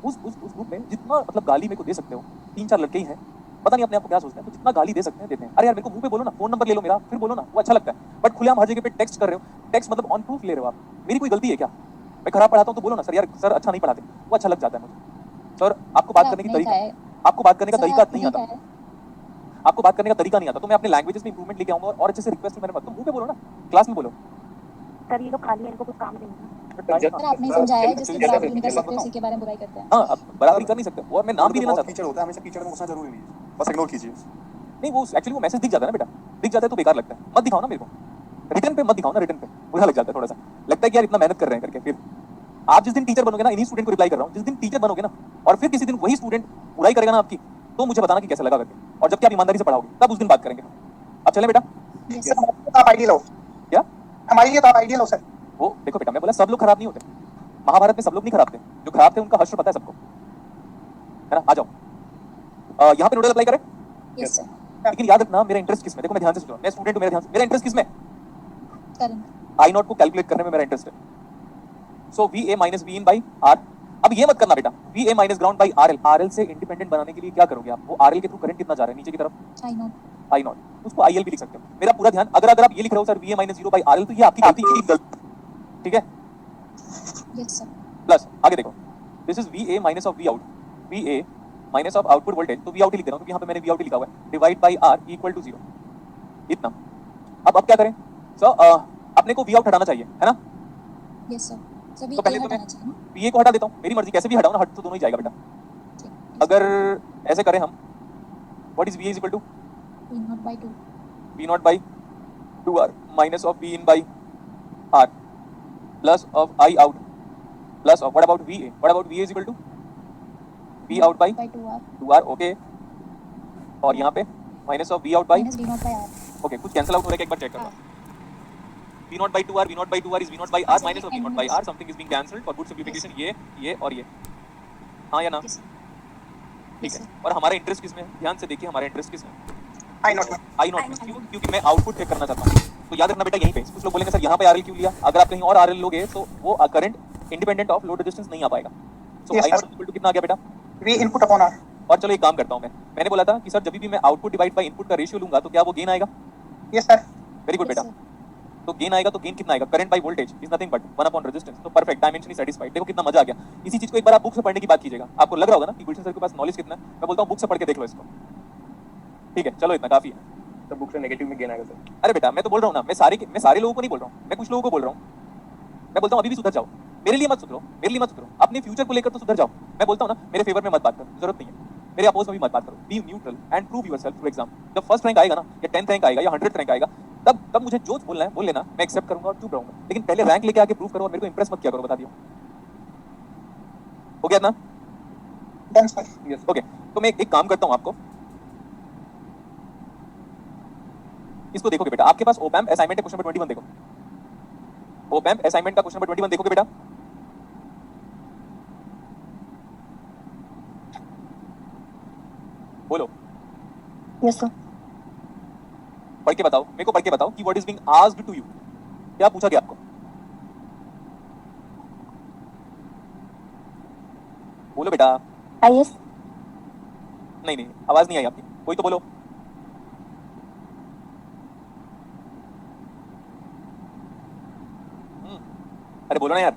उस ग्रुप में जितना मतलब गाली मेरे को दे सकते हो, 3-4 लड़के ही हैं, पता नहीं अपने आप को क्या सोचते हैं, तो जितना गाली दे सकते हैं देते हैं। अरे यार मेरे को मुंह पे बोलो ना, फोन नंबर ले लो मेरा, फिर बोलो ना, वो अच्छा लगता है। बट खुलेआम हर जगह पे टेक्स्ट कर रहे हो, टेक्स्ट मतलब ऑन प्रूफ ले रहे हो आप, मेरी कोई गलती है क्या? मैं खराब पढ़ाता हूँ तो बोलो ना सर, यार सर अच्छा नहीं पढ़ाते, वो अच्छा लग जाता है मुझे। सर आपको बात करने की तरीका, आपको बात करने का तरीका नहीं आता, आपको बात करने का तरीका नहीं आता, तो मैं अपने लैंग्वेजेस में इंप्रूवमेंट लेके आऊंगा और अच्छे से रिक्वेस्ट मैंने तो मुंह पे बोलो ना, क्लास में बोलो। सर ये लोग खाली है, इनको कुछ काम नहीं है। सर आपने समझाया है, जिसकी बराबरी नहीं कर सकते उसी के बारे में बुराई करते हैं। हाँ अब बराबरी कर नहीं सकते, और मैं नाम भी लेना चाहता हूँ। टीचर होता है, हमेशा टीचर में घुसना जरूरी नहीं है, बस इग्नोर कीजिए। नहीं वो एक्चुअली वो मैसेज दिख जाता है ना बेटा, दिख जाता है तो बेकार लगता है, मत दिखाओ ना मेरे को, रिटर्न पे मत दिखाओ ना, रिटर्न पे बुरा लग जाता है, थोड़ा सा लगता है कि यार इतना मेहनत कर रहे हैं करके। फिर आप जिस दिन टीचर बनोगे ना, इन्हीं स्टूडेंट को रिप्लाई कर रहा हूँ, जिस दिन टीचर बनोगे ना और फिर किसी दिन वही स्टूडेंट बुराई करेगा ना आपकी, तो मुझे बताना कि कैसा लगा करके, और जबकि आप ईमानदारी से पढ़ाओगे तब उस दिन बात करेंगे। अब चले बेटा, Yes, सर sir. आप आइडियल हो, क्या हमारे लिए तो आप आइडियल हो सर। वो देखो बेटा, मैं बोला सब लोग खराब नहीं होते, महाभारत में सब लोग नहीं खराब थे, जो खराब थे उनका हश्र पता है सबको, है ना। आ जाओ यहाँ पे नोडल अप्लाई करें, Yes, sir. लेकिन याद रखना मेरा इंटरेस्ट किस में, देखो मैं ध्यान से सुनो, मैं स्टूडेंट हूँ, मेरा इंटरेस्ट किस में, Current. आई नॉट को कैलकुलेट करने में मेरा इंटरेस्ट है। So V A minus V in by R. अब ये मत करना बेटा, V A minus ground by R L, R L से इंडिपेंडेंट बनाने के लिए क्या करोगे आप, वो आर एल के थ्रू करंट कितना जा रहा है नीचे की तरफ, I know. आई नॉट, उसको आई एल भी लिख सकते हो। मेरा पूरा ध्यान, अगर आप ये लिख रहे हो sir we A minus 0 by R L, तो ये आपकी गलती, ठीक है। Yes sir. प्लस आगे देखो, this is V A minus of V out, V A minus of output voltage, तो वी आउट लिख दे रहा हूं क्योंकि यहाँ पे मैंने वी आउट लिखा हुआ है, divide by R equal to 0, इतना। अब क्या करें सर, अपने को वी आउट हटाना चाहिए, है ना? Yes sir. सभी तो पहले तो मैं वी ए को हटा देता हूँ, मेरी मर्जी, कैसे भी हटाओ ना, हट तो दोनों ही जाएगा बेटा। अगर ऐसे करें हम, what is V is equal to V naught by 2, V naught by 2r minus of V in by R plus of I out plus of what about V A is equal to V out by 2r, okay, और यहाँ पे minus of V out by, minus V naught by r। Okay, कुछ cancel out हो रहा है क्या, एक बार चेक करो। V naught by 2r is V naught by r minus of V naught by r, something is being cancelled for good simplification, ये और ये, हाँ या ना? ठीक है। और हमारा इंटरेस्ट किस में है, ध्यान से देखिए, हमारा इंटरेस्ट किस में? आई नॉट आई नॉट में। क्यों? क्योंकि मैं आउटपुट चेक करना चाहता हूँ। तो याद रखना बेटा, यहीं पे कुछ लोग बोलेंगे सर यहाँ पे आरएल क्यों लिया, अगर आप कहीं और आरएल लोगे तो वो current independent of load resistance नहीं आ पाएगा। सो आई नॉट इक्वल टू कितना आ गया बेटा, वी इनपुट अपॉन आर। और चलो एक काम करता हूँ, मैंने बोला था कि सर जब भी मैं आउटपुट डिवाइड बाय इनपुट का रेशियो लूंगा तो क्या वो गेन आएगा? Yes sir. वेरी गुड बेटा। तो गेन आएगा, तो गेन कितना आएगा? Current by voltage is nothing but 1 upon resistance. तो परफेक्ट, डायमेंशन इज सेटिस्फाइड। देखो कितना मजा आ गया। इसी चीज को एक बार आप बुक से पढ़ने की बात कीजिएगा, आपको लग रहा होगा ना कि गुलशन सर के पास नॉलेज कितना है। मैं बोलता हूँ बुक से पढ़ के देख लो इसको, ठीक है? चलो इतना काफी है। तो बुक से नेगेटिव में गेन आएगा सर। अरे बेटा मैं तो बोल रहा हूँ ना, मैं सारे लोगों को नहीं बोल रहा हूँ, मैं कुछ लोगों को बोल रहा हूँ। मैं बोलता हूँ अभी भी सुधर जाओ, मेरे लिए मत सुधरो, अपने फ्यूचर को लेकर तो सुधर जाओ। मैं बोलता हूँ ना, मेरे फेवर में मत बात करो, जरूरत नहीं है। मेरे अपोज में भी मत बात करो। B neutral and prove yourself through exam. जब फर्स्ट रैंक आएगा ना, या 10th रैंक आएगा, या 100th रैंक आएगा, तब मुझे जो बोलना है बोल लेना, मैं एक्सेप्ट करूंगा और चुप रहूंगा। लेकिन पहले रैंक लेके आके प्रूव करो और मेरे को इंप्रेस मत किया करो, बता दियो। हो गया ना? Done sir. यस। ओके, तो मैं एक काम करता हूँ आपको, इसको देखोगे बेटा, आपके पास ओपैम्प असाइनमेंट है, क्वेश्चन नंबर 21 देखो। ओपैम्प असाइनमेंट का क्वेश्चन नंबर 21 देखोगे बेटा। बोलो। Yes sir. पढ़ के बताओ, मेरे को पढ़ के बताओ कि what is being asked to you, क्या पूछा गया आपको? बोलो बेटा। आईएस। नहीं, आवाज नहीं आई आपकी, कोई तो बोलो। अरे बोलो ना यार।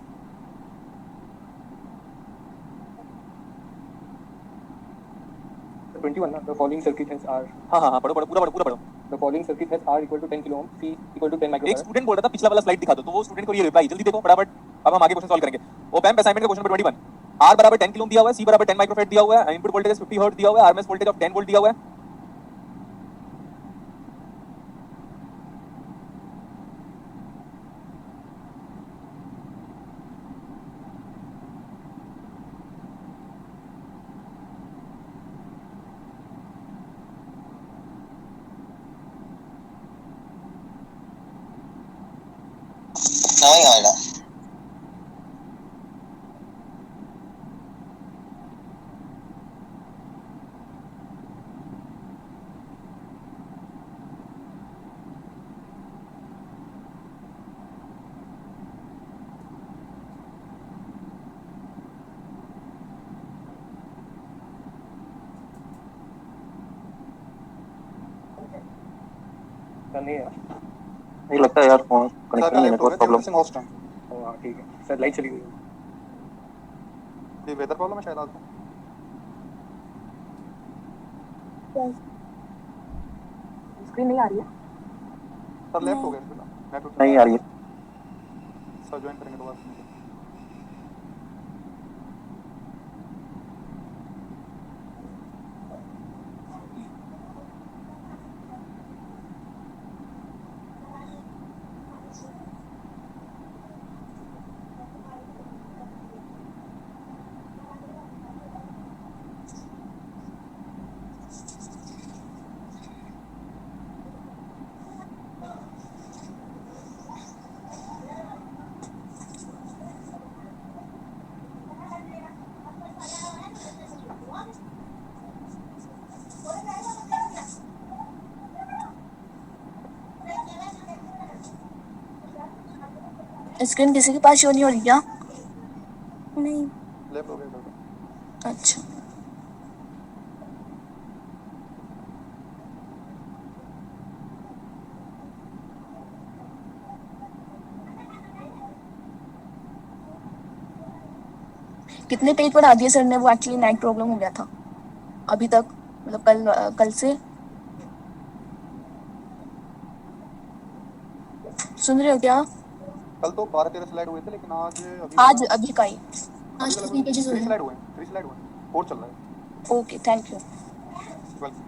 The 21 ना, the following circuit has R. हाँ, पढ़ो, पूरा पढ़ो। The following circuit has R equal to 10 kilo ohm, C equal to 10 एक microfarad. स्टूडेंट बोल रहा था पिछला वाला स्लाइड दिखा दो, तो वो स्टूडेंट को ये रिप्लाई जल्दी देखो फटाफट। अब हम आगे क्वेश्चन सॉल्व करेंगे। ओपैम्प असाइनमेंट का क्वेश्चन नंबर 21, R बराबर 10 किलो ओम दिया हुआ है, C बराबर 10 माइक्रोफैराड दिया हुआ है, इनपुट वोल्टेज 50 हर्ट्ज दिया हुआ है, आरएमएस वोल्टेज ऑफ 10 वोल्ट दिया हुआ है। नहीं आएगा। नहीं है। नहीं लगता यार, फोन कनेक्शन में नेटवर्क प्रॉब्लम। होस्ट है। हाँ ठीक है सर, लाइट चली गई। ये वेदर प्रॉब्लम है शायद आज। स्क्रीन नहीं आ रही है। सर लेफ्ट हो गया इसमें नेटवर्क नहीं आ रही है। सर ज्वाइन करेंगे दोबारा। स्क्रीन किसी के पास शो नहीं हो रही क्या? नहीं। लेफ्ट हो गया। अच्छा। कितने पेज पढ़ा दिए सर ने, वो एक्चुअली नाइट प्रॉब्लम हो गया था अभी तक, मतलब कल से। सुन रहे हो क्या? कल तो 12-13 स्लाइड हुए थे, लेकिन आज अभी आज तक अभी का ही, अभी आज तक तो 3 लगभग पेजेस हुए 3 हैं। स्लाइड हुए हैं, 3 स्लाइड हुए हैं, 4 चल रहा है। Okay, thank you. Welcome.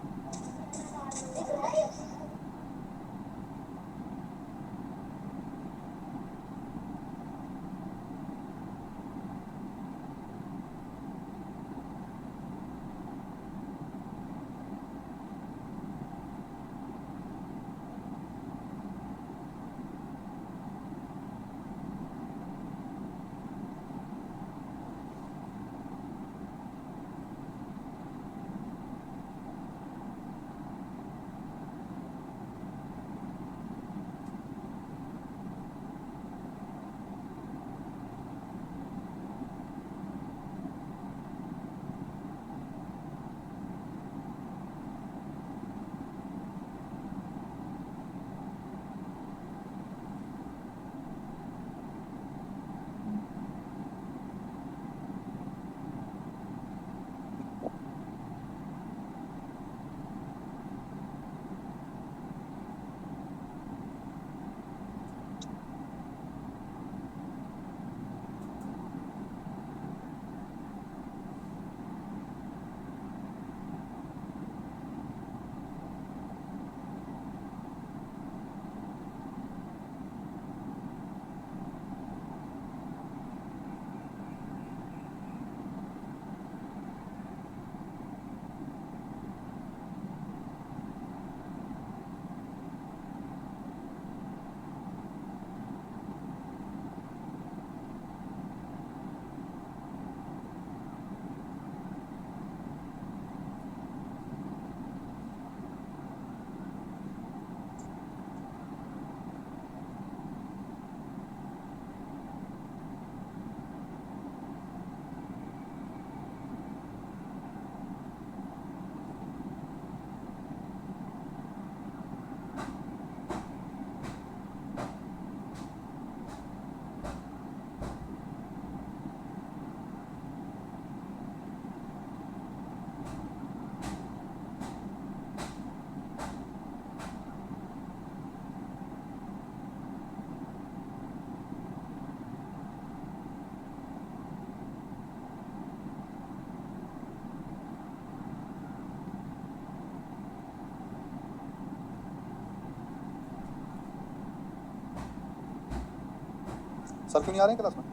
Sir क्यों नहीं आ रहे हैं क्लास में?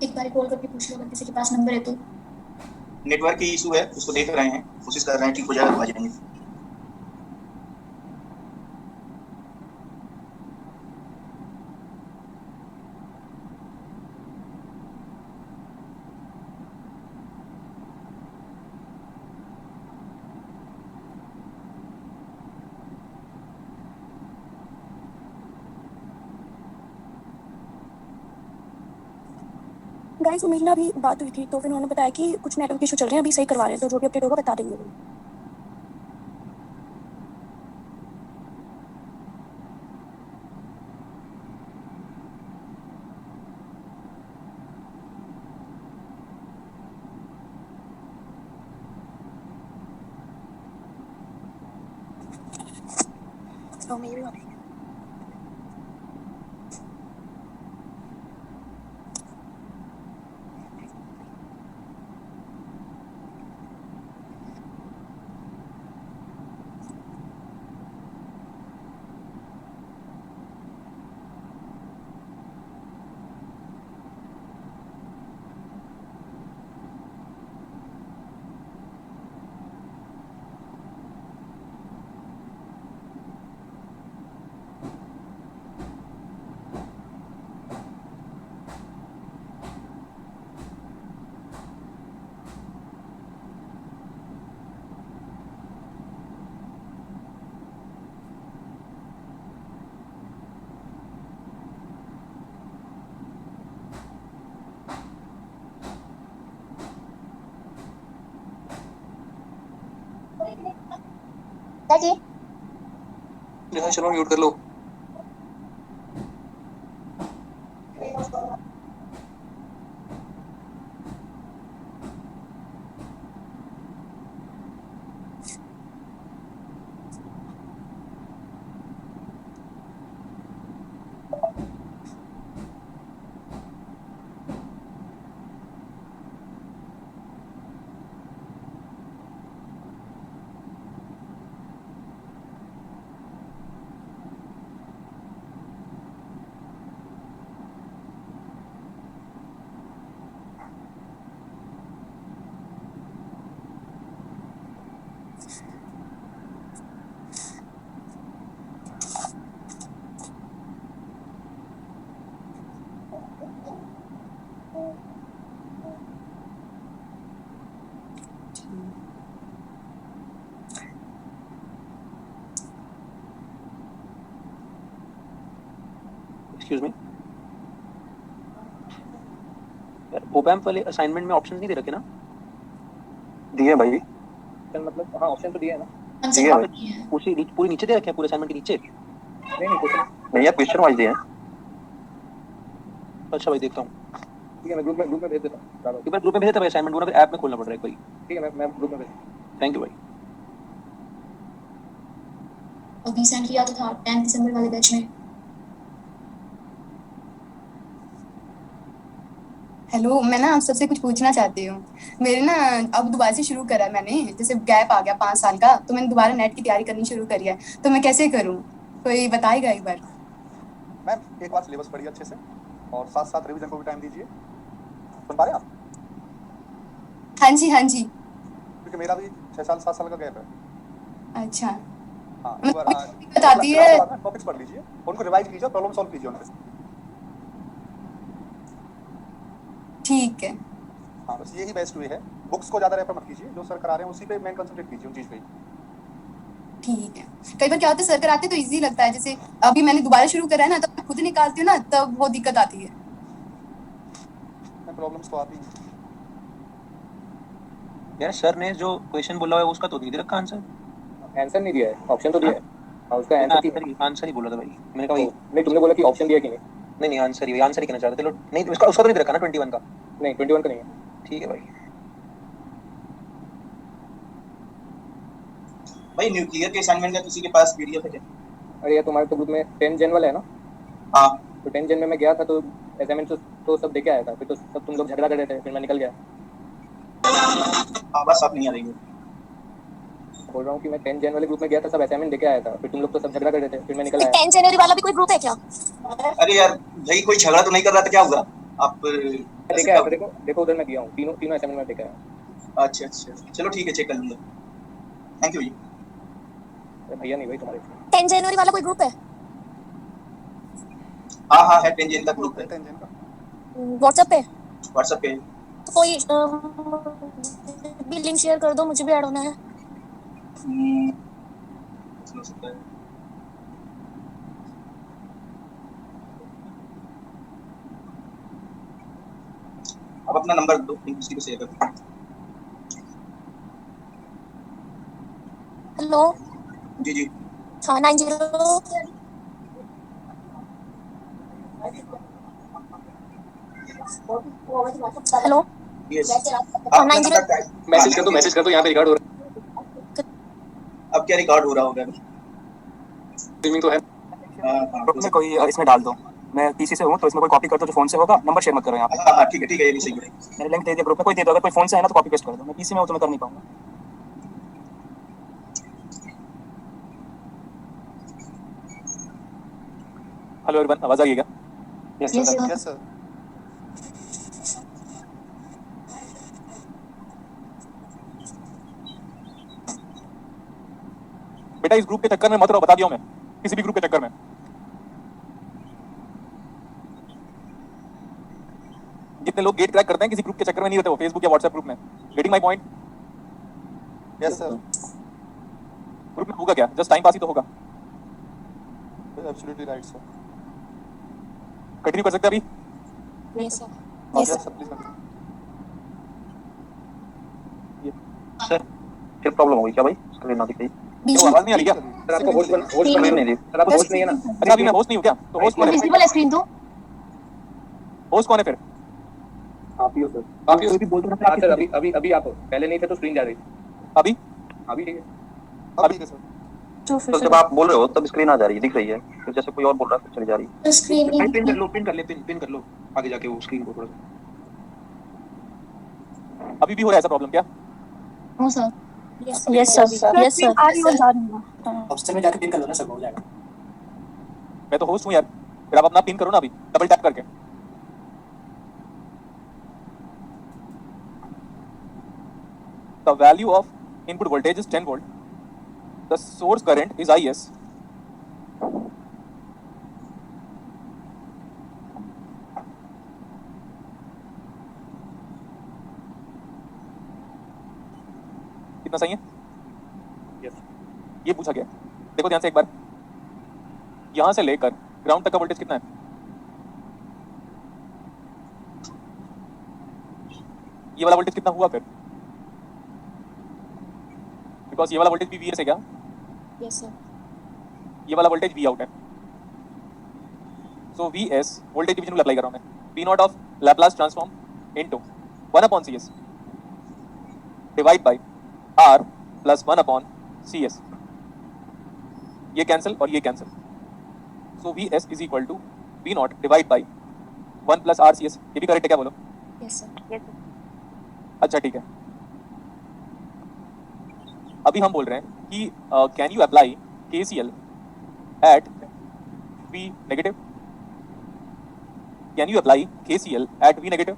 एक बार कॉल करके पूछ लो अगर किसी के पास नंबर है तो। नेटवर्क की इशू है, उसको देख रहे हैं, कोशिश कर रहे हैं, ठीक हो जाएगा तो आ जाएंगे। गाइस मेरी ना अभी बात हुई थी तो फिर उन्होंने बताया कि कुछ नेटवर्क इशू चल रहे हैं, अभी सही करवा रहे हैं, तो जो भी अपडेट होगा बता देंगे वो। तो मेरी भी दादी यहाँ चलो म्यूट कर लो। एक्सक्यूज मी ओपैम्प वाले असाइनमेंट में ऑप्शन नहीं दे रखे ना? दिए भाई, सर मतलब हाँ ऑप्शन तो दिया है ना। आंसर ठीक है। नहीं है उसी पूरी नीचे दे रखे हैं, पूरे असाइनमेंट के नीचे। नहीं नहीं क्वेश्चन नहीं यार क्वेश्चन वाइज दिए हैं। अच्छा भाई देखता हूँ, ठीक है, मैं ग्रुप में भेज देता हूँ। चलो एक बार ग्रुप में भेजे तब असाइनमेंट पूरा ऐप में खोलना पड़ रहा है कोई। ठीक है, मैं ग्रुप में भेज। थैंक यू भाई। और रिसेंटली आता था 10 दिसंबर वाले बैच में। हेलो, मैं ना आप सबसे कुछ पूछना चाहती हूँ। मेरे ना अब दोबारा से शुरू करा है मैंने, जैसे गैप आ गया 5 साल का, तो मैंने दोबारा नेट की तैयारी करनी शुरू करी है। तो मैं कैसे करूँ, कोई बताएगा एक बार? मैम एक बार सिलेबस पढ़िए अच्छे से और साथ साथ रिवीजन को भी टाइम दीजिए। सुन पा रहे हैं आप? हाँ जी हाँ जी। क्योंकि मेरा भी 6 साल 7 साल का गैप है। अच्छा, हाँ एक मतलब बार दिक्कत आती है। टॉपिक्स पढ़ लीजिए, उनको रिवाइज कीजिए, प्रॉब्लम सॉल्व कीजिए उनके। ठीक है। हाँ बस यही बेस्ट वे है। बुक्स को ज़्यादा रेफर मत कीजिए, जो सर करा रहे हैं उसी पे मेन कंसंट्रेट कीजिए, उन चीज़ पे ही। ठीक है। कई बार क्या होता है, सर कराते तो इजी लगता है, जैसे अभी मैंने दोबारा शुरू करा है ना, तब मैं खुद निकालती हूँ ना, तब वो दिक्कत आती है। प्रॉब्लम्स तो आती हैं। यार सर ने जो क्वेश्चन बोला है उसका तो नहीं दे रखा आंसर। आंसर नहीं दिया है, ऑप्शन तो दिया है। हाँ उसका आंसर ही बोला था भाई मैंने कहा भाई। नहीं तुमने बोला कि ऑप्शन दिया कि नहीं? नहीं आंसर ही कहना चाहता था। चलो नहीं उसका तो नहीं दे रखा ना 21 का। नहीं 21 का नहीं है। ठीक है भाई। भाई न्यूक्लियर के असाइनमेंट का किसी के पास पीडीएफ है क्या? अरे यार तुम्हारे तो ग्रुप में 10 जन वाला है ना। हाँ तो 10 जन में मैं गया था तो असाइनमेंट तो सब देके आया था, फिर तो सब तुम लोग झगड़ा कर रहे थे, फिर मैं निकल गया। आवाज साफ नहीं आ रही है। बोल रहा हूँ कि मैं 10 जन वाले ग्रुप में गया था, सब असाइनमेंट देके आया था, फिर तुम लोग तो सब झगड़ा कर रहे थे, फिर मैं निकल आया। 10 जनवरी वाला भी कोई ग्रुप है क्या? अरे यार भाई कोई झगड़ा तो नहीं कर रहा था, क्या हुआ? आप देखे आया, देखो उधर मैं गया हूँ, तीनों असाइनमेंट में देखे आया। अच्छा चलो ठीक है, चेक कर लूंगा। थैंक यू भैया नहीं भाई तुम्हारे। 10 जनवरी वाला कोई ग्रुप है? हाँ है 10 जन का ग्रुप है। 10 जन का व्हाट्सएप पे? व्हाट्सएप पे तो कोई भी लिंक शेयर कर दो, मुझे भी ऐड होना है। हो सकता है। अब अपना नंबर दो, किसी को शेयर कर। हेलो जी हाँ 90 हेलो यस। मैसेज कर दो यहाँ पे रिकॉर्ड हो रहा है। अब क्या रिकॉर्ड हो रहा होगा? स्ट्रीमिंग तो है। में कोई इसमें डाल दो, मैं पीसी से हूँ तो इसमें कोई कॉपी कर दो, जो फोन से होगा नंबर शेयर मत करो यहाँ पे। हाँ ठीक है ये भी सही है। मैंने लिंक दे दिया ग्रुप में, कोई दे दो, अगर कोई फोन से है ना तो कॉपी पेस्ट कर दो, मैं पीसी में हूँ तो मैं कर नहीं पाऊंगा। हेलो एवरीवन, आवाज आ रही है क्या? Yes, sir. Yes sir. बेटा इस ग्रुप के चक्कर में मत रहो, बता दिया मैं, किसी भी ग्रुप के चक्कर में। जितने लोग गेट क्रैक करते हैं किसी ग्रुप के चक्कर में नहीं रहते, वो फेसबुक या व्हाट्सएप ग्रुप में। Getting my point? Yes sir. Group में होगा क्या, जस्ट टाइम पास ही तो होगा। Absolutely right sir. कंटिन्यू कर सकते हैं अभी? Yes, sir. Yes sir please. Sir फिर प्रॉब्लम होगी क्या भाई? स्क्रीन ना दिख रही। बीच तो में आवाज नहीं आ रही क्या? सर आपको होस्ट मैं नहीं दी। सर आपको होस्ट नहीं है ना। अच्छा अभी मैं होस्ट नहीं हूँ क्या? तो होस्ट कौन है? विजिबल है स्क्रीन तो। होस्ट कौन है फिर? आप ही हो सर, आप ही हो। हाँ सर अभी आप हो, पहले नहीं थे तो स्क्रीन जा रही थी। अभी अभी ठीक है। अब ठीक है सर। तो जब आप बोल रहे हो तब स्क्रीन आ जा रही है, दिख रही है, फिर जैसे कोई और बोल रहा है फिर चली जा रही है। स्क्रीन पिन कर लो, पिन कर लो आगे जाके वो स्क्रीन को थोड़ा सा। अभी भी हो रहा है ऐसा प्रॉब्लम क्या? No sir. Yes sir, yes sir. आ रही हो जा रही है। ऑप्शन में जाके पिन कर लो ना सर, हो जाएगा। मैं तो होस्ट हूँ यार, फिर आप अपना पिन करो ना अभी, डबल टैप करके। The value of input voltage is 10 volt. The source current is IS. कितना सही है? यस। ये पूछा गया, देखो ध्यान से एक बार, यहां से लेकर ग्राउंड तक का वोल्टेज कितना है? ये वाला वोल्टेज कितना हुआ फिर? बिकॉज ये वाला वोल्टेज भी VS है क्या? Yes sir. ये वाला वोल्टेज V आउट है। So VS voltage division rule apply कर रहा हूं मैं। V naught of Laplace transform into 1/CS divide by R plus 1/CS। ये कैंसिल और ये cancel. So VS is equal to V naught divide by 1 plus RCS। ये भी correct है क्या बोलो? Yes sir. अच्छा ठीक है। अभी हम बोल रहे हैं कि can you apply KCL at V negative? Can you apply KCL at V negative?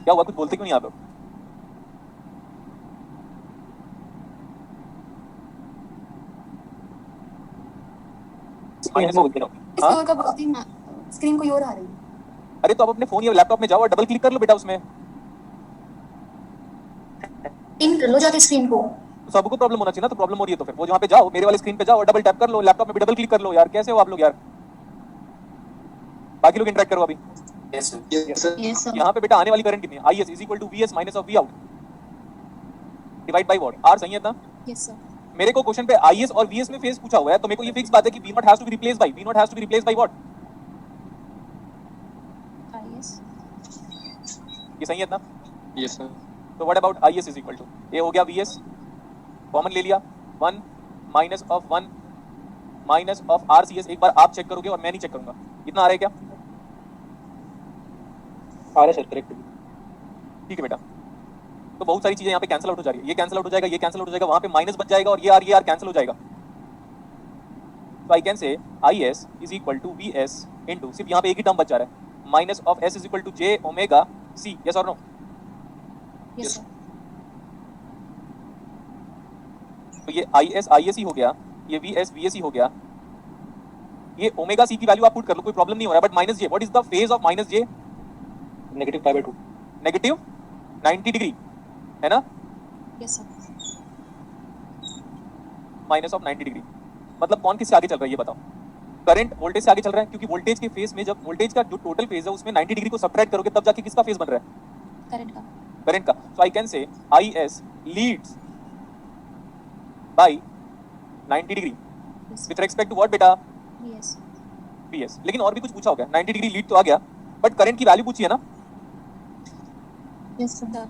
क्या हुआ, कुछ बोलते क्यों नहीं आप लोग? इसकी ओर का बहुत ही स्क्रीन को ओर आ रही है। अरे तो आप अपने फोन या लैपटॉप में जाओ और डबल क्लिक कर लो बेटा उसमें। इन कर लो जाके स्क्रीन को। तो सबको प्रॉब्लम होना चाहिए ना, तो प्रॉब्लम हो रही है तो फिर वो जहाँ पे जाओ, मेरे वाले स्क्रीन पे जाओ और डबल टैप कर लो, लैपटॉप में भी डबल क्लिक कर लो। यार कैसे हो आप लोग यार? बाकी लोग इंटरेक्ट करो अभी। Yes sir. Yes sir. यहाँ पे बेटा आने वाली करंट कितनी है? IS is equal to VS minus of V out divide by what? R सही है ना? Yes sir. मेरे को क्वेश्चन पे IS और VS में फेज पूछा हुआ है, तो मेरे को ये फिक्स बात है कि V nought has to be replaced by what? Yes. ये सही है ना? Yes sir. तो what about IS is equal to, ये हो गया VS कॉमन ले लिया, 1 माइनस ऑफ RCS। एक बार आप चेक करोगे और मैं नहीं चेक करूंगा। इतना आ रहा है क्या? आ रहा है सर, करेक्ट। ठीक है बेटा। तो बहुत सारी चीजें यहाँ पे कैंसिल आउट हो जा रही है। ये कैंसिल आउट हो जाएगा, ये कैंसिल आउट हो जाएगा, वहां पे माइनस बच जाएगा और ये आर कैंसिल हो जाएगा। तो I can say IS is equal to VS into, सिर्फ यहाँ पे एक ही टर्म बच जा रहा है, minus of S is equal to J omega C। Yes और नो? Yes sir. तो ये IS ही हो गया, ये VS ही हो गया। ये ओमेगा C की वैल्यू आप पुट कर लो, कोई प्रॉब्लम नहीं हो रहा है। But minus J, what is the phase of minus J? Negative π/2। Negative 90 degree है ना? Yes sir. Minus of 90 degree मतलब कौन किससे आगे चल रहा है ये बताओ? करंट वोल्टेज से आगे चल रहा है, क्योंकि वोल्टेज के फेज में, जब वोल्टेज का जो टोटल फेज है उसमें 90 डिग्री को सबट्रैक्ट करोगे तब जाके किसका फेज बन रहा है? करंट का। करंट का। So I can say IS leads by 90 degree with respect to what बेटा? यस। VS। लेकिन और भी कुछ पूछा हो गया? 90 डिग्री लीड तो आ गया, बट करंट की वैल्यू पूछी है ना? Yes sir.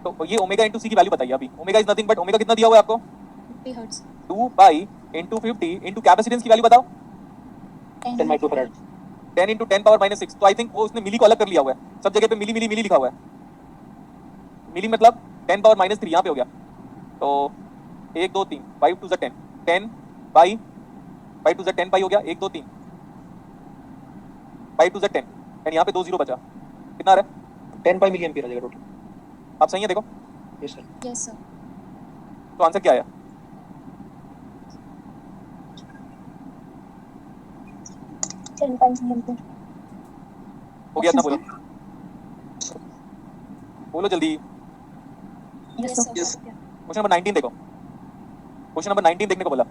तो ये ओमेगा इंटू C की वैल्यू बताइए अभी। Omega is nothing but omega कितना दिया हुआ है आपको? 50 hertz. 2 pi into 50 into capacitance की वैल्यू बताओ। 10 माइक्रोफैराड। 10 into 10 power minus 6। तो आई थिंक वो उसने मिली को अलग कर लिया हुआ है, सब जगह पे मिली लिखा हुआ है। मिली मतलब 10 पावर माइनस 3 यहाँ पे हो गया। तो 1 2 3 5 टू 10 10 पाई 5 टू 10 पाई हो गया। 1 2 3 5 टू 10 एंड यहाँ पे 2 0 बचा। कितना आ रहा है? 10 पाई मिली एम्पीयर आ जाएगा टोटल। आप सही है देखो। Yes sir. Yes sir. तो आंसर क्या आया? 10 पाई एम्पीयर। हो गया इतना? बोलो बोलो जल्दी। Yes sir. क्वेश्चन नंबर 19 देखो। क्वेश्चन नंबर 19 देखने को बोला।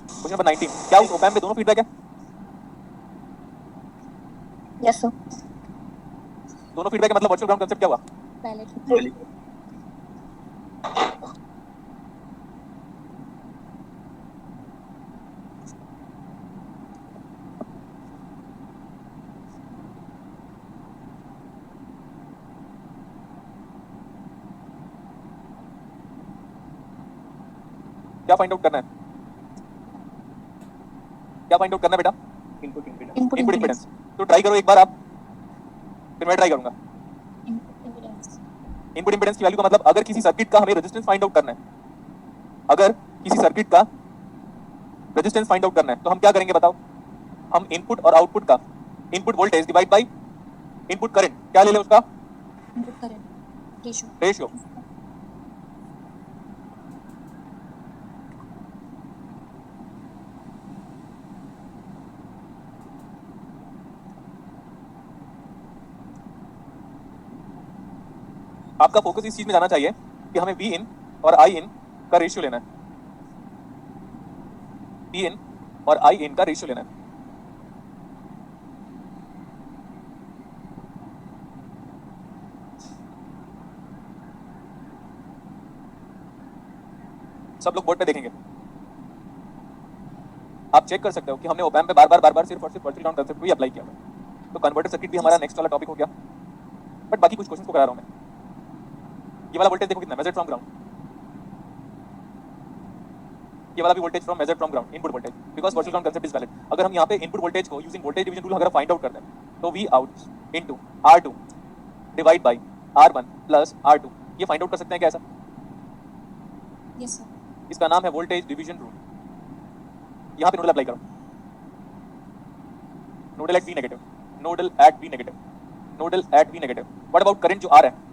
क्वेश्चन नंबर 19, क्या उस ओपैम्प में दोनों फीडबैक है? Yes sir. दोनों फीडबैक का मतलब वर्चुअल ग्राउंड कांसेप्ट क्या हुआ? वैलिड। क्या फाइंड आउट करना है? क्या फाइंड आउट करना है बेटा? Input impedance. Input input impedance. Impedance. तो ट्राई करो एक बार आप, फिर मैं ट्राई करूंगा। इम्पीडेंस। इनपुट इंपीडेंस की वैल्यू का मतलब, अगर किसी सर्किट का हमें रेजिस्टेंस फाइंड आउट करना है, अगर किसी सर्किट का रेजिस्टेंस फाइंड आउट करना है, तो हम क्या करेंगे बताओ? हम इनपुट और आउटपुट का, input voltage divide by input current, क्या ले ले उसका? Input current ratio. रेशियो। आपका फोकस इस चीज में जाना चाहिए कि हमें V in और I in का रेशियो लेना है। V in और I in का रेशियो लेना है। सब लोग बोर्ड पे देखेंगे, आप चेक कर सकते हो कि हमने ओपैम्प पे बार बार सिर्फ और सिर्फ वर्चुअल ग्राउंड कंसेप्ट को ही अप्लाई किया था। तो कन्वर्टर सर्किट भी हमारा नेक्स्ट वाला टॉपिक हो गया, बट बाकी कुछ क्वेश्चन को करा रहा हूं मैं। ये वाला वोल्टेज देखो कितना मेजर्ड फ्रॉम ग्राउंड, ये वाला भी voltage from measured from ground, input voltage, because virtual ground concept is valid. अगर हम यहाँ पे इनपुट वोल्टेज को यूजिंग वोल्टेज डिवीजन रूल अगर फाइंड आउट करते हैं तो V out into R2 divide by R1 plus R2, ये फाइंड आउट कर सकते हैं क्या ऐसा? Yes sir. इसका नाम है वोल्टेज डिवीजन रूल। यहाँ पे नोडल अप्लाई करो, nodal at V negative, nodal at V negative, nodal at V negative. What about current जो आ रहा है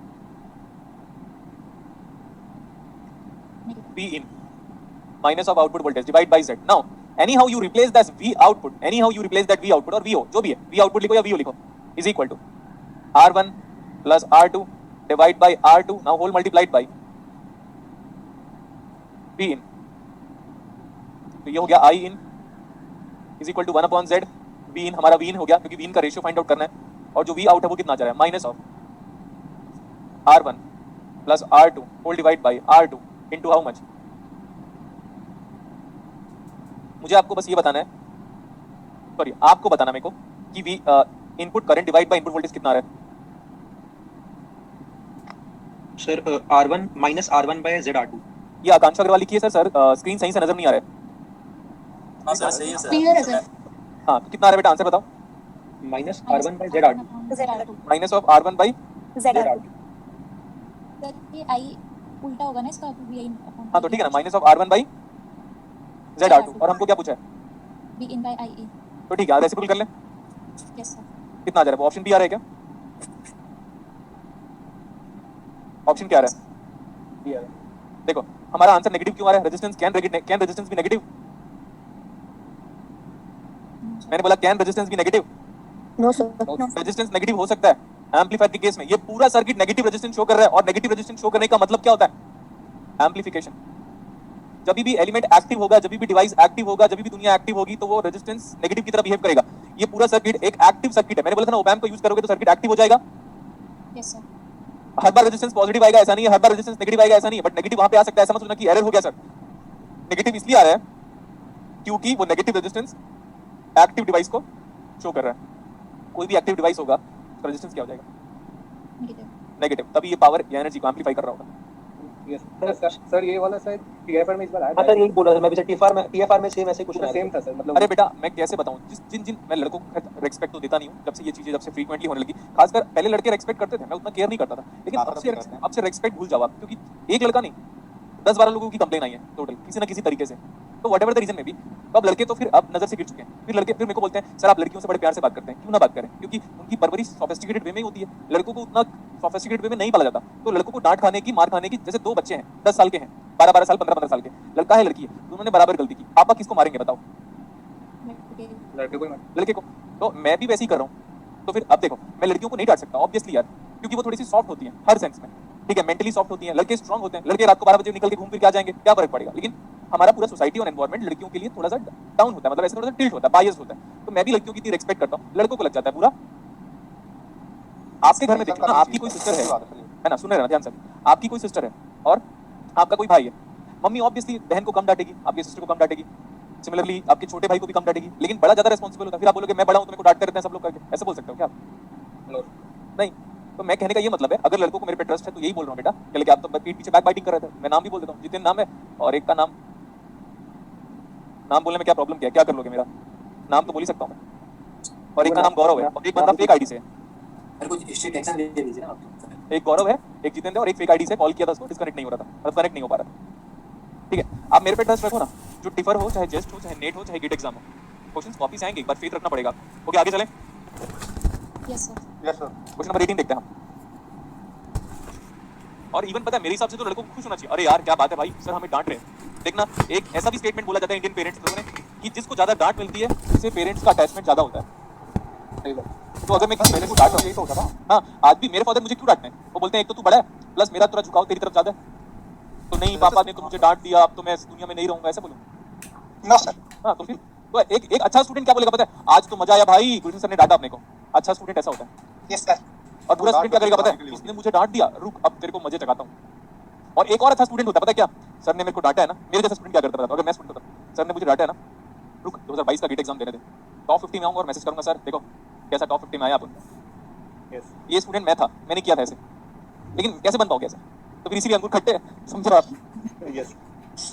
V in minus of output voltage divide by Z. Now anyhow you replace that V output, anyhow you replace that V output और VO जो भी है, V output लिखो या VO लिखो, is equal to R1 plus R2 divide by R2, now whole multiplied by V in। तो ये हो गया I in is equal to 1 upon Z, V in हमारा V in हो गया क्योंकि V in का रेशियो फाइंड आउट करना है, और जो V out है वो कितना आ जा रहा है, minus of R1 plus R2 whole divide by R2 into how much। मुझे आपको बस ये बताना है, सॉरी आपको बताना मेरे को कि V input current divide by input voltage कितना आ रहा है। Sir R1 minus R1 by ZR2। ये आकांक्षा अग्रवाल लिखी है सर, स्क्रीन सही से नजर नहीं आ रहा है। हाँ सर सही है सर। क्लियर है सर। हाँ तो कितना आ रहा है बेटा, आंसर बताओ। Minus R1 by ZR2। Minus of R1 by sir ये आई उल्टा होगा ना इसका, हाँ तो ठीक है ना, minus of R1 by ZR2, और हमको क्या पूछा है, बी इन बाय आई ए। तो ठीक है रेसिप्रोकल कर लें। Yes sir. कितना आ जा रहा है, ऑप्शन बी आ रहा है क्या, ऑप्शन क्या आ रहा है? देखो हमारा आंसर नेगेटिव क्यों आ रहा है, रेजिस्टेंस कैन रेजिस्टेंस भी नेगेटिव, मैंने बोला कैन रेजिस्टेंस भी negative, no sir. Resistance negative हो सकता है एम्पलीफायर के केस में। ये पूरा सर्किट नेगेटिव रेजिस्टेंस शो कर रहा है, और नेगेटिव रेजिस्टेंस शो करने का मतलब क्या होता है, एम्पलीफिकेशन। जब भी एलिमेंट एक्टिव होगा, जब भी डिवाइस एक्टिव होगा, जब भी दुनिया एक्टिव होगी तो वो रेजिस्टेंस नेगेटिव की तरह बिहेव करेगा। ये पूरा सर्किट एक एक्टिव सर्किट है, मैंने बोला था ना ओपैम्प को यूज करोगे तो सर्किट एक्टिव हो जाएगा। Yes sir. हर बार रेजिस्टेंस पॉजिटिव आएगा ऐसा नहीं है, हर बार रेजिस्टेंस नेगेटिव आएगा ऐसा नहीं है, बट नेगेटिव वहां पे आ सकता है। ऐसा मत सोचना कि एरर हो गया सर, नेगेटिव इसलिए आ रहा है क्योंकि वो नेगेटिव रेजिस्टेंस एक्टिव डिवाइस को शो कर रहा है। कोई भी एक्टिव डिवाइस होगा तो रेजिस्टेंस क्या हो जाएगा, नेगेटिव, तभी ये पावर या एनर्जी को एम्पलीफाई कर रहा होगा। यस सर ये वाला शायद टीएफआर में इस बार आया हाँ था। सर यही बोल रहा था मैं भी सर, टीएफआर में सेम ऐसे कुछ पूरा सेम था सर, मतलब अरे बेटा मैं कैसे बताऊं, जिन मैं लड़कों को रेस्पेक्ट तो देता नहीं हूं, जब से ये चीजें जब से फ्रीक्वेंटली होने लगी, खासकर पहले लड़के रेस्पेक्ट करते थे, मैं उतना केयर नहीं करता था, लेकिन अब से रेस्पेक्ट भूल जाओ आप, क्योंकि एक लड़का नहीं 10-12 लोगों की कंप्लेन आई है टोटल किसी ना किसी तरीके से। तो व्हाटएवर द रीजन में भी, तो अब लड़के तो फिर अब नजर से गिर चुके हैं। फिर लड़के फिर मेरे को बोलते हैं सर आप लड़कियों से बड़े प्यार से बात करते हैं, क्यों ना बात करें, क्योंकि उनकी परवरिश सोफिस्टिकेटेड वे में ही होती है। लड़कों को उतना सोफिस्टिकेटेड वे में नहीं पाला जाता, तो लड़कों को डांट खाने की, मार खाने की, जैसे दो बच्चे हैं 10 साल के हैं, 12-12 साल 15-15 साल के, लड़का है लड़की है, दोनों ने बराबर गलती की, पापा किसको मारेंगे बताओ, लड़के को लड़के को। तो मैं भी वैसे ही कर रहा हूँ। तो फिर अब देखो मैं लड़कियों को नहीं डांट सकता ऑब्वियसली यार, क्योंकि वो थोड़ी सी सॉफ्ट होती है हर सेंस में, ठीक है, मेंटली सॉफ्ट होती है। लड़के स्ट्रांग होते हैं, लड़के रात को 12 बजे निकल के घूम फिर के आ जाएंगे, क्या फर्क पड़ेगा। लेकिन हमारा पूरा सोसाइटी और एनवायरमेंट लड़कियों के लिए थोड़ा सा डाउन होता है, मतलब ऐसे थोड़ा सा टिल्ट होता है, बायस होता है। तो मैं भी लड़कियों की रिस्पेक्ट करता हूँ, लड़कों को लग जाता है पूरा। आपके घर में देखो ना, आपकी कोई सिस्टर है ना, सुन रहे ना ध्यान से, आपकी कोई सिस्टर है और आपका कोई भाई है, मम्मी ऑब्वियसली बहन को कम डांटेगी, आपकी सिस्टर को कम डांटेगी, सिमिलरली आपके छोटे भाई को भी कम डांटेगी, लेकिन बड़ा ज्यादा रिस्पॉन्सिबल होता है। फिर आप बोलोगे मैं बड़ा हूं तो मेरे को डांटते रहते हैं सब लोग करके, ऐसे बोल सकते हो क्या आप? नहीं। तो मैं कहने का ये मतलब है, अगर लड़कों को मेरे पे ट्रस्ट है तो यही बोल रहा हूँ बेटा, कि आप तो पीठ पीछे बैक बाइटिंग कर रहे थे। मैं नाम भी बोल देता हूँ, जितेन नाम है और एक का नाम बोलने में क्या प्रॉब्लम क्या कर लोगे, मेरा नाम तो बोल ही सकता हूँ मैं, और एक का नाम गौरव है और एक बंदा फेक आईडी से है। मेरे को स्ट्रिक्ट एक्शन दे दीजिए ना आप। एक गौरव है, एक जितेंद्र और एक फेक आईडी से कॉल किया था, उसको डिस्कनेक्ट नहीं हो रहा था, मतलब कनेक्ट नहीं हो पा रहा था। ठीक है, आप मेरे पे ट्रस्ट रखो ना, जो टिफर हो, चाहे जेस्ट हो, चाहे नेट हो, चाहे गेट एग्जाम हो, क्वेश्चंस कॉपी से आएंगे, एक बार फेथ रखना पड़ेगा। ओके आगे चलें। Yes sir. क्वेश्चन नंबर 18 देखते हैं हम। और इवन पता है मेरे हिसाब से तो लड़कों को खुश होना चाहिए, अरे यार क्या बात है भाई, सर हमें डांट रहे हैं। देखना एक ऐसा भी स्टेटमेंट बोला जाता है इंडियन पेरेंट्स लोगों ने कि जिसको ज्यादा डांट मिलती है उससे पेरेंट्स का अटैचमेंट ज्यादा होता है। तो अगर मैं किसी पहले को डांट रहा हूं, यही तो होता था। हाँ आज भी मेरे फादर मुझे क्यों डांटते हैं, वो बोलते हैं एक तो तू बड़ा है, प्लस मेरा थोड़ा झुकाव तेरी तरफ ज्यादा है, तो नहीं पापा ने तो मुझे डांट दिया, अब तो मैं इस दुनिया में नहीं रहूंगा, ऐसे बोलूं ना सर। हाँ तो फिर तो एक अच्छा स्टूडेंट क्या बोलेगा पता है, आज तो मजा आया भाई, गुरु सर ने डांटा अपने को। अच्छा स्टूडेंट ऐसा होता है। Yes sir. और बुरा स्टूडेंट क्या करेगा पता है, इसने मुझे डांट दिया, रुक अब तेरे को मजे चखाता हूँ। और एक और अच्छा स्टूडेंट होता है, पता है क्या, सर ने मेरे को डांटा है ना, मेरे जैसा स्टूडेंट क्या करता था, अगर मैं स्टूडेंट होता, सर ने मुझे डांटा है ना, रुक 2022 का गेट एग्जाम देने दे, टॉप 50 में आऊंगा और मैसेज करूंगा सर देखो कैसा टॉप 50 में आया आप। यस ये स्टूडेंट मैं था, मैंने किया था ऐसे, लेकिन कैसे बन पाओगे ऐसे, तो फिर इसीलिए अंगूर खट्टे हैं, समझो आप। यस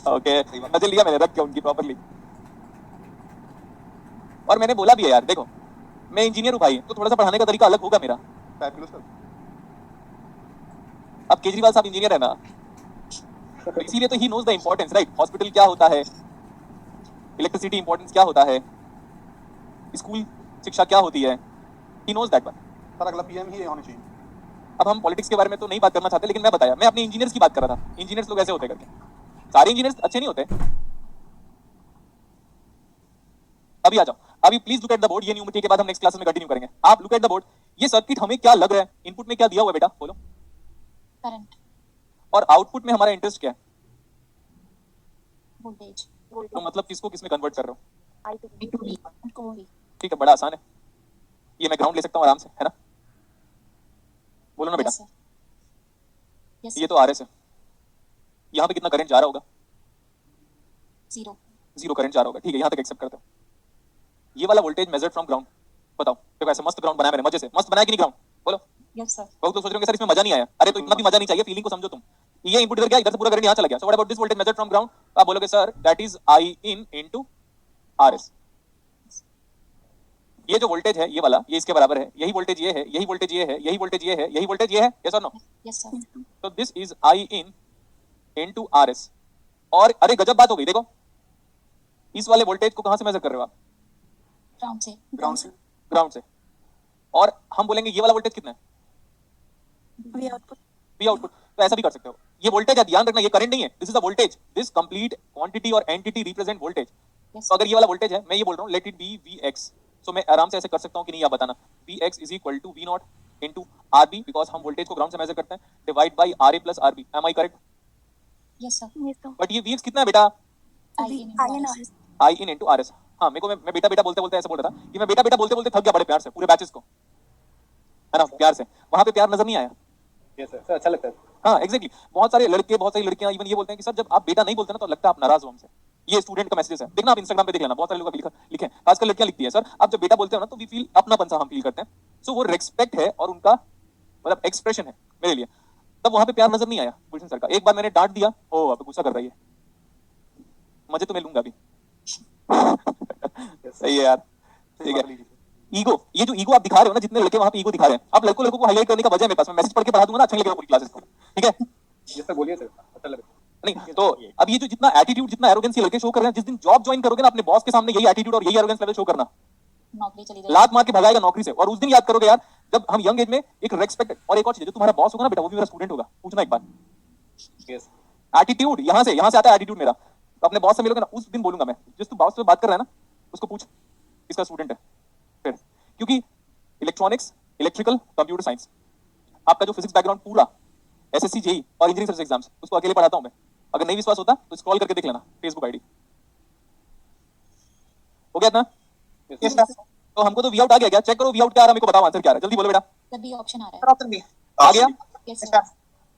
ओके, मजे लिया मैंने रख के उनकी प्रॉपर्ली। और मैंने बोला भी है यार, देखो मैं इंजीनियर हूँ भाई, तो थोड़ा सा पढ़ाने का तरीका अलग होगा मेरा। Fabulous sir. अब केजरीवाल साहब इंजीनियर है ना, तो इसीलिए तो he knows the importance, right. Hospital क्या होता है, इलेक्ट्रिसिटी इंपॉर्टेंस क्या होता है, स्कूल शिक्षा क्या होती है, he knows that one. Sir अगला पीएम ही होनी चाहिए। अब हम पॉलिटिक्स के बारे में तो नहीं बात करना चाहते, लेकिन मैं बताया, मैं अपने इंजीनियर्स की बात कर रहा था, इंजीनियर्स लोग ऐसे होते करके, सारे इंजीनियर्स अच्छे नहीं होते। अभी आ जाओ, अभी please look at the board, ये न्यूमेरिकल के बाद हम नेक्स्ट क्लास में कंटिन्यू करेंगे। आप लुक एट द बोर्ड, ये सर्किट हमें क्या लग रहा है, इनपुट में क्या दिया हुआ है बेटा बोलो, करंट, और आउटपुट में हमारा इंटरेस्ट क्या है, वोल्टेज, तो मतलब किसको किसमें कन्वर्ट कर रहे हो, आई टू बी को भी। ठीक है, बड़ा आसान है ये, मैं ग्राउंड ले सकता हूँ आराम से, है ना, बोलो ना बेटा। यस सर, यस ये तो आरएस है, यहाँ पे कितना करंट जा रहा होगा, जीरो, जीरो करंट जा रहा होगा, ठीक है, यहाँ तक एक्सेप्ट करते हो। ये वाला वोल्टेज मेजर्ड फ्रॉम ग्राउंड, बताओ देखो ऐसे मस्त ग्राउंड बनाया मैंने, मजे से मस्त बनाया कि नहीं ग्राउंड, बोलो। यस सर, बहुत लोग सोच रहे होंगे सर इसमें मजा नहीं आया, अरे तो इतना भी मजा नहीं चाहिए, फीलिंग को समझो तुम। ये इनपुट इधर गया, इधर से पूरा करंट यहाँ चला गया, so what about this voltage measured from ground, आप बोलोगे sir that is I in into RS. ये जो वोल्टेज है ये वाला, ये इसके बराबर है, यही वोल्टेज ये है, यही वोल्टेज ये है, यही वोल्टेज ये है, यही वोल्टेज ये है, यस और नो, यस सर, तो this is I in into RS. और अरे गजब बात हो गई, देखो इस वाले वोल्टेज को कहां से मेजर कर रहे हो आप, ग्राउंड से, ग्राउंड से। और हम बोलेंगे ये वाला वोल्टेज कितना है, वी आउटपुट, वी आउटपुट, तो ऐसा भी कर सकते हो। ये वोल्टेज है, ध्यान रखना ये करंट नहीं है, this is a voltage, this complete quantity और एंटिटी रिप्रेजेंट वोल्टेज। यस तो अगर ये वाला वोल्टेज है, मैं ये बोल रहा हूँ let it be V x, so मैं आराम से ऐसे कर सकता हूँ कि नहीं, आप बताना, V x is equal to V nought into R B, because हम वोल्टेज को ग्राउंड से मेजर करते हैं, divide by R A plus R B, am I correct. Yes sir, but ये वी एक्स कितना है बेटा, I in R, I in into R S. हाँ मेरे को, मैं बेटा बेटा बोलते बोलते ऐसे बोल रहा था कि मैं बेटा बेटा बोलते बोलते थक गया बड़े प्यार से, पूरे बैचेस को, है ना, प्यार से, वहां पे प्यार नजर नहीं आया। यस सर, अच्छा लगता है। हाँ एग्जैक्टली, बहुत सारे लड़के बहुत सारी लड़कियां इवन ये बोलते हैं कि सर जब आप बेटा नहीं बोलते ना तो लगता है आप नाराज हो हमसे। ये स्टूडेंट का मैसेज है, देखना आप इंस्टाग्राम पे देख लेना, बहुत सारे लोग लिखे, खासकर लड़कियां लिखती है, सर आप जब बेटा बोलते हो ना तो वी फील अपनापन सा हम फील करते हैं, सो वो रेस्पेक्ट है और उनका मतलब एक्सप्रेशन है मेरे लिए। तब वहां पे प्यार नजर नहीं आया गुलशन सर का। एक बार मैंने डांट दिया, ओ अब गुस्सा कर रही है, मजे तो मैं लूंगा अभी। सही है यार, ठीक है। ईगो, ये जो ईगो आप दिखा रहे हो ना, जितने लड़के वहां पे ईगो दिखा रहे हैं, आप लड़कों को हाईलाइट करने का वजह है मेरे पास, मैं मैसेज पढ़ के पढ़ा दूंगा ना, अच्छा लगेगा पूरी क्लासेस को, ठीक है। ये सर बोलिए सर, अच्छा लगा। नहीं तो अब ये जो जितना एटीट्यूड जितना एरोगेंस ये लड़के शो कर रहे हैं, जिस दिन जॉब ज्वाइन करोगे ना अपने बॉस के सामने यही एटीट्यूड और यही एरोगेंस लेवल शो करना, नौकरी चली गई, लात मार के भगाएगा नौकरी से। और उस दिन याद करोगे यार जब हम यंग एज में एक रेस्पेक्ट, और एक और चीज, जो तुम्हारा बॉस होगा ना बेटा वो भी मेरा स्टूडेंट होगा, पूछना एक बार। यस एटीट्यूड यहाँ से आता है एटीट्यूड मेरा, तो अपने बॉस से मिलोगे ना उस दिन बोलूंगा मैं, जिस तू बॉस से बात कर रहा है ना उसको पूछ इसका स्टूडेंट है फिर, क्योंकि इलेक्ट्रॉनिक्स, इलेक्ट्रिकल, कंप्यूटर साइंस, आपका जो फिजिक्स बैकग्राउंड पूरा एसएससी जेई और इंजीनियरिंग सर्विस एग्जाम्स, उसको अकेले पढ़ाता हूं मैं। अगर नहीं विश्वास होता तो स्क्रॉल करके देख लेना फेसबुक आईडी, हो गया इतना। यस सर, तो हमको तो वी आउट आ गया, क्या चेक करो वी आउट क्या आ रहा है, मेरे को बताओ आंसर क्या आ रहा है, जल्दी बोलो बेटा। तभी ऑप्शन आ रहा सर ऑप्शन बी। आ गया, है। यस सर,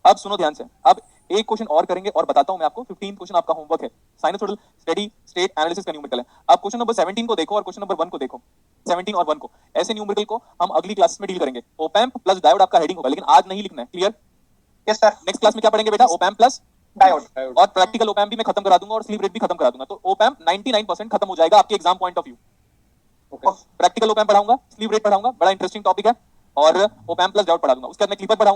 अब सुनो ध्यान से, अब एक क्वेश्चन और करेंगे और बताता हूं मैं आपको। 15 क्वेश्चन आपका होमवर्क है, साइनसोइडल स्टेडी स्टेट एनालिसिस का न्यूमेरिकल है। आप क्वेश्चन नंबर 17 को देखो और क्वेश्चन नंबर 1 को देखो, 17 और 1 को। ऐसे न्यूमेरिकल को हम अगली क्लास में डील करेंगे। ओपैम्प प्लस डायोड आपका हेडिंग होगा, लेकिन आज नहीं लिखना है, clear. Yes sir, next class में क्या पढ़ेंगे बेटा, ओपैम्प प्लस डायोड। और प्रैक्टिकल ओपैम्प भी मैं खत्म करा दूंगा और स्लीव रेट भी खत्म करा दूंगा। तो ओपैम्प 99% खत्म हो जाएगा आपके exam point of view. Practical op-amp पढ़ाऊंगा, स्लीव रेट पढ़ाऊंगा, बड़ा इंटरेस्टिंग टॉपिक है, और ओपैम्प प्लस डायोड पढ़ा दूंगा। उसके बाद मैं क्लीपर पढ़ाऊंगा।